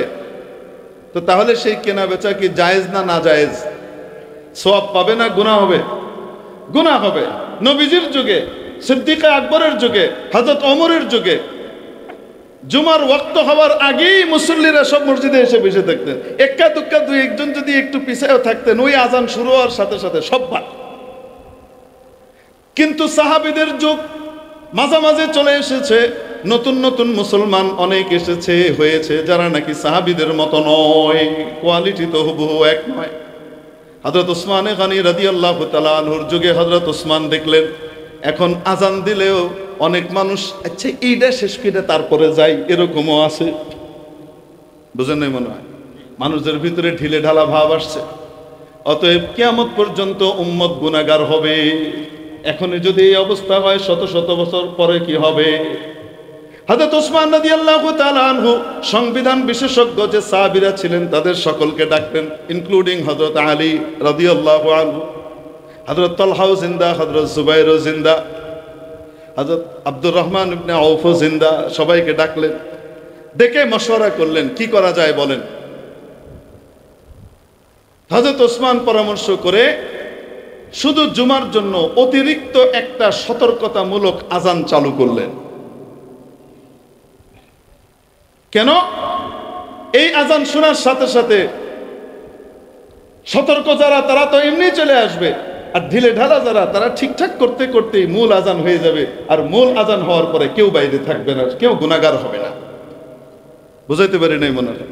তো তাহলে সেই কেনা বেচা কি জায়েজ না না জায়েজ? সওয়াব পাবে না গুনাহ হবে? গুনাহ হবে। নবীজির যুগে, সিদ্দিকে আকবরের যুগে, হযরত ওমরের যুগে জুমার ওয়াক্ত হওয়ার আগেই মুসল্লিরা সব মসজিদে এসে বসে থাকতেন। এক্কা দুক্কা 2-1 যদি একটু পিছায়ও থাকতেন, ওই আজান শুরু হওয়ার সাথে সাথে সব বাদ। কিন্তু সাহাবীদের যুগ মাঝামাঝি চলে এসেছে, নতুন নতুন মুসলমান অনেক এসেছে, হয়েছে, যারা নাকি সাহাবীদের মতো নয়, কোয়ালিটি তো হুবহু এক নয়। হযরত ওসমান গনি রাদিয়াল্লাহু তাআলা আনহুর যুগে হযরত ওসমান দেখলেন এখন আজান দিলেও অনেক মানুষ আচ্ছা এইটা শেষ করে তারপরে যাই, এরকমও আছে। বুঝেন নাই মনে হয়? মানুষদের ভিতরে ঢিলে ঢালা ভাব আসছে। অতএব কিয়ামত পর্যন্ত উম্মত গুনাহগার হবে। এখনই যদি এই অবস্থা হয়, শত শত বছর পরে কি হবে? হযরত ওসমান রাদিয়াল্লাহু তাআলা আনহু সংবিধান বিশেষজ্ঞ যে সাহাবীরা ছিলেন তাদের সকলকে ডাকতেন, ইনক্লুডিং হযরত আলী রাদিয়াল্লাহু আনহু। হযরত তালহাও জিন্দা, হযরত জুবাইরও জিন্দা, হযরত আব্দুর রহমান ইবনে আউফও জিন্দা। সবাইকে ডাকলেন, ডেকে মশওয়ারা করলেন কি করা যায় বলেন। হযরত ওসমান পরামর্শ করে শুধু জুমার জন্য অতিরিক্ত একটা সতর্কতামূলক আজান চালু করলেন। কেন? এই আজান শোনার সাথে সাথে সতর্ক যারা তারা তো এমনি চলে আসবে, আর ঢিলে ঢালা যারা তারা ঠিকঠাক করতে করতেই মূল আজান হয়ে যাবে, আর মূল আজান হওয়ার পরে কেউ বাইরে থাকবে না, কেউ গুনাহগার হবে না। বুঝাইতে পারি নাই মনে হয়?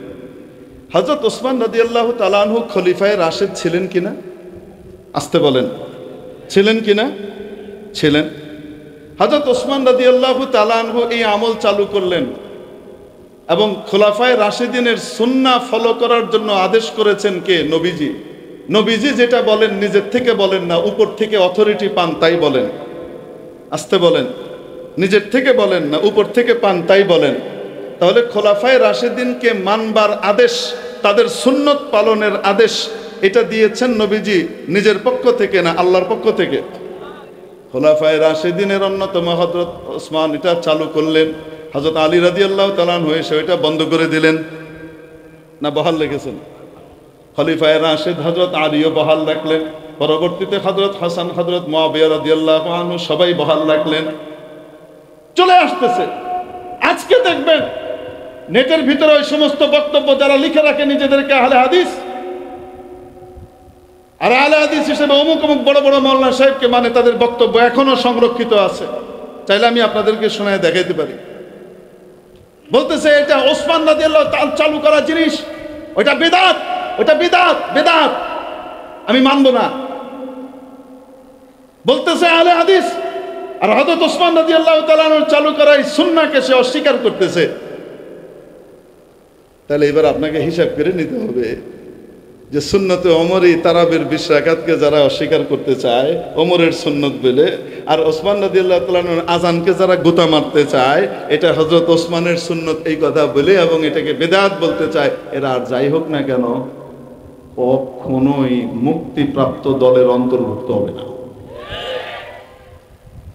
হযরত ওসমান রাদিয়াল্লাহু তাআলা আনহু খলিফায়ে রাশিদ ছিলেন কিনা? আসতে বলেন, ছিলেন কিনা? ছিলেন। হযরত ওসমান রাদিয়াল্লাহু তাআলা আনহু এই আমল চালু করলেন এবং খোলাফায়ে রাশিদিনের সুন্নাহ ফলো করার জন্য আদেশ করেছেন কে? নবীজি। নবীজি যেটা বলেন নিজের থেকে বলেন না, উপর থেকে অথরিটি পান তাই বলেন। আসতে বলেন, নিজের থেকে বলেন না, উপর থেকে পান তাই বলেন। তাহলে খোলাফায়ে রাশিদিনকে মানবার আদেশ, তাদের সুন্নত পালনের আদেশ, এটা দিয়েছেন নবীজি নিজের পক্ষ থেকে না আল্লাহর পক্ষ থেকে? খোলাফায়ে রাশিদিনের অন্যতম হযরত ওসমান এটা চালু করলেন। হযরত আলী রাদিয়াল্লাহু তাআলা আনহু এসে এটা বন্ধ করে দিলেন না বহাল রেখেছেন? খলিফায়ে রাশিদ হযরত আলীও বহাল রাখলেন, পরবর্তীতে হযরত হাসান, হযরত মুআবিয়া রাদিয়াল্লাহু আনহু সবাই বহাল রাখলেন। চলে আসতেছে আজকে দেখবেন নেটের ভিতরে ওই সমস্ত বক্তব্য যারা লিখে রাখে নিজেদেরকে আহলে হাদিস, আর আহলে হাদিস হিসেবে অমুক অমুক বড় বড় মাওলানা সাহেবকে মানে তাদের বক্তব্য এখনো সংরক্ষিত আছে, চাইলে আমি আপনাদেরকে শোনায় দেখাইতে পারি। বলতেছে এটা ওসমান রাদিয়াল্লাহু তাআলা চালু করা জিনিস, ওইটা বিদআত, ওইটা বিদআত, বিদআত, আমি মানব না। বলতেছে আহলে হাদিস, আর হযরত ওসমান রাদিয়াল্লাহু তাআলা চালু করা এই সুন্নাহকে সে অস্বীকার করতেছে। তাহলে এবার আপনাকে হিসাব করে নিতে হবে যে সুন্নতে ওমরই তারাবির 20 রাকাতকে যারা অস্বীকার করতে চায় ওমরের সুন্নত বলে, আর ওসমান রাদিয়াল্লাহু তাআলার আজানকে যারা গোতা মারতে চায় এটা হযরত ওসমানের সুন্নত এই কথা বলে এবং এটাকে বেদাত বলতে চায়, এরা আর যাই হোক না কেন কখনোই মুক্তিপ্রাপ্ত দলের অন্তর্ভুক্ত হবে না।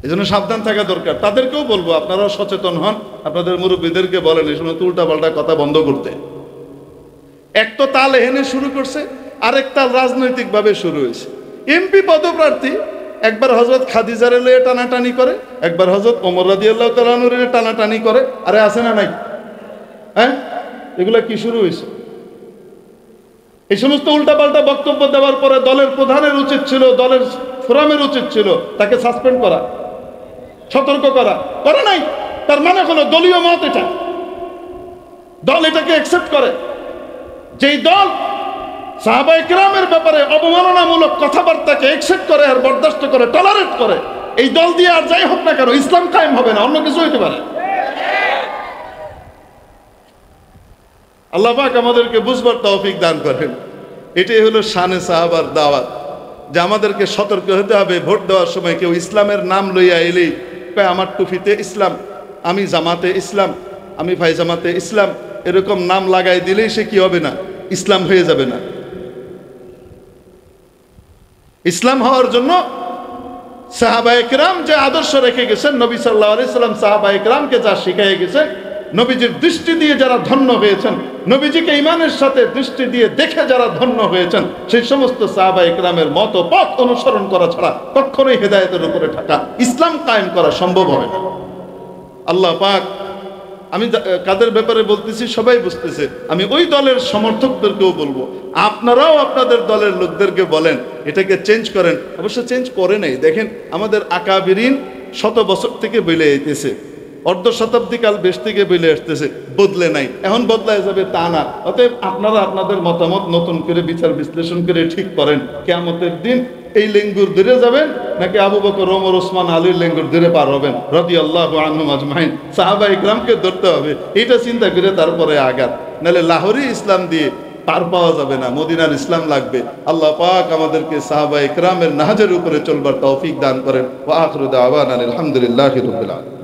এজন্য সাবধান থাকা দরকার। তাদেরকেও বলবো আপনারাও সচেতন হন, আপনাদের মুরব্বীদেরকে বলেন এই সময় উল্টাপাল্টা কথা বন্ধ করতে। এক তো তাল এহেনে শুরু করছে, আরেক তাল রাজনৈতিকভাবে শুরু হয়েছে। এমপি পদপ্রার্থী একবার হযরত খাদিজারে লয়ে টানাটানি করে, একবার হযরত ওমর রাদিয়াল্লাহু তাআলা আনহুর টানাটানি করে। আরে আছে না নাই? হ্যাঁ, এগুলা কি শুরু হয়েছে? এই সমস্ত উল্টাপাল্টা বক্তব্য দেওয়ার পরে দলের প্রধানের উচিত ছিল, দলের ফোরামের উচিত ছিল তাকে সাসপেন্ড করা, সতর্ক করা, করে নাই। তার মানে হলো দলীয় মত, এটা দল এটাকে অ্যাকসেপ্ট করে। যেই দল সাহাবায়ে কেরামের ব্যাপারে অবমাননামূলক কথাবার্তাকে অ্যাকসেপ্ট করে আর বরদাস্ত করে, টলারেট করে, এই দল দিয়ে আর যাই হোক না কেন ইসলাম কায়েম হবে না, অন্য কিছু হইতে পারে। আল্লাহ পাক আমাদেরকে বুঝবার তৌফিক দান করেন। এটাই হলো শানে সাহাবার দাওয়াত, যে আমাদেরকে সতর্ক হতে হবে। ভোট দেওয়ার সময় কেউ ইসলামের নাম লইয়া এলেই আমার টুপিতে ইসলাম, আমি জামাতে ইসলাম, আমি ভাই জামাতে ইসলাম, এরকম নাম লাগাই দিলেই সে কি হবে না, ইসলাম হয়ে যাবে না। ইসলাম হওয়ার জন্য সাহাবায়ে কেরাম যে আদর্শ রেখে গেছেন, নবী সাল্লাল্লাহু আলাইহি সাল্লাম সাহাবায়ে কেরামকে যা শিখিয়ে গেছেন, নবীজির দৃষ্টি দিয়ে যারা ধন্য হয়েছেন, নবীজিকে ঈমানের সাথে দৃষ্টি দিয়ে দেখে যারা ধন্য হয়েছেন, সেই সমস্ত সাহাবায়ে কেরামের মত পথ অনুসরণ করা ছাড়া কখনোই হেদায়েতের উপরে থাকা, ইসলাম কায়েম করা সম্ভব হবে না। আল্লাহ পাক, আমি কাদের ব্যাপারে বলতেছি সবাই বুঝতেছে, আমি ওই দলের সমর্থকদেরকেও বলবো আপনারাও আপনাদের দলের লোকদেরকে বলেন এটাকে চেঞ্জ করেন। অবশ্য চেঞ্জ করে নাই, দেখেন আমাদের আকাবিরিন শত বছর থেকে বলে আইতেছে, অর্ধ শতাব্দী কাল বেশ থেকে বলে আসতেছে, বদলে নাই, এখন বদলায় যাবে তা না। অতএব আপনারা আপনাদের মতামত নতুন করে বিচার বিশ্লেষণ করে ঠিক করেন কিয়ামতের দিন এই লেঙ্গুর ধরে যাবেন নাকি আবু বকর, ওমর, ওসমান, আলীর লেঙ্গুর ধরে পার হবেন রাদিয়াল্লাহু আনহুম আজমাইন। সাহাবায়ে কেরামকে ধরতে হবে, এটা চিন্তা করে তারপরে আগাত, নাহলে লাহোরি ইসলাম দিয়ে পার পাওয়া যাবে না, মদিনার ইসলাম লাগবে। আল্লাহ পাক আমাদেরকে সাহাবায়ে কেরামের নাহাজের উপরে চলবার তৌফিক দান করেন। ওয়া আখিরু দাওয়ানা আলহামদুলিল্লাহি রাব্বিল আলামিন।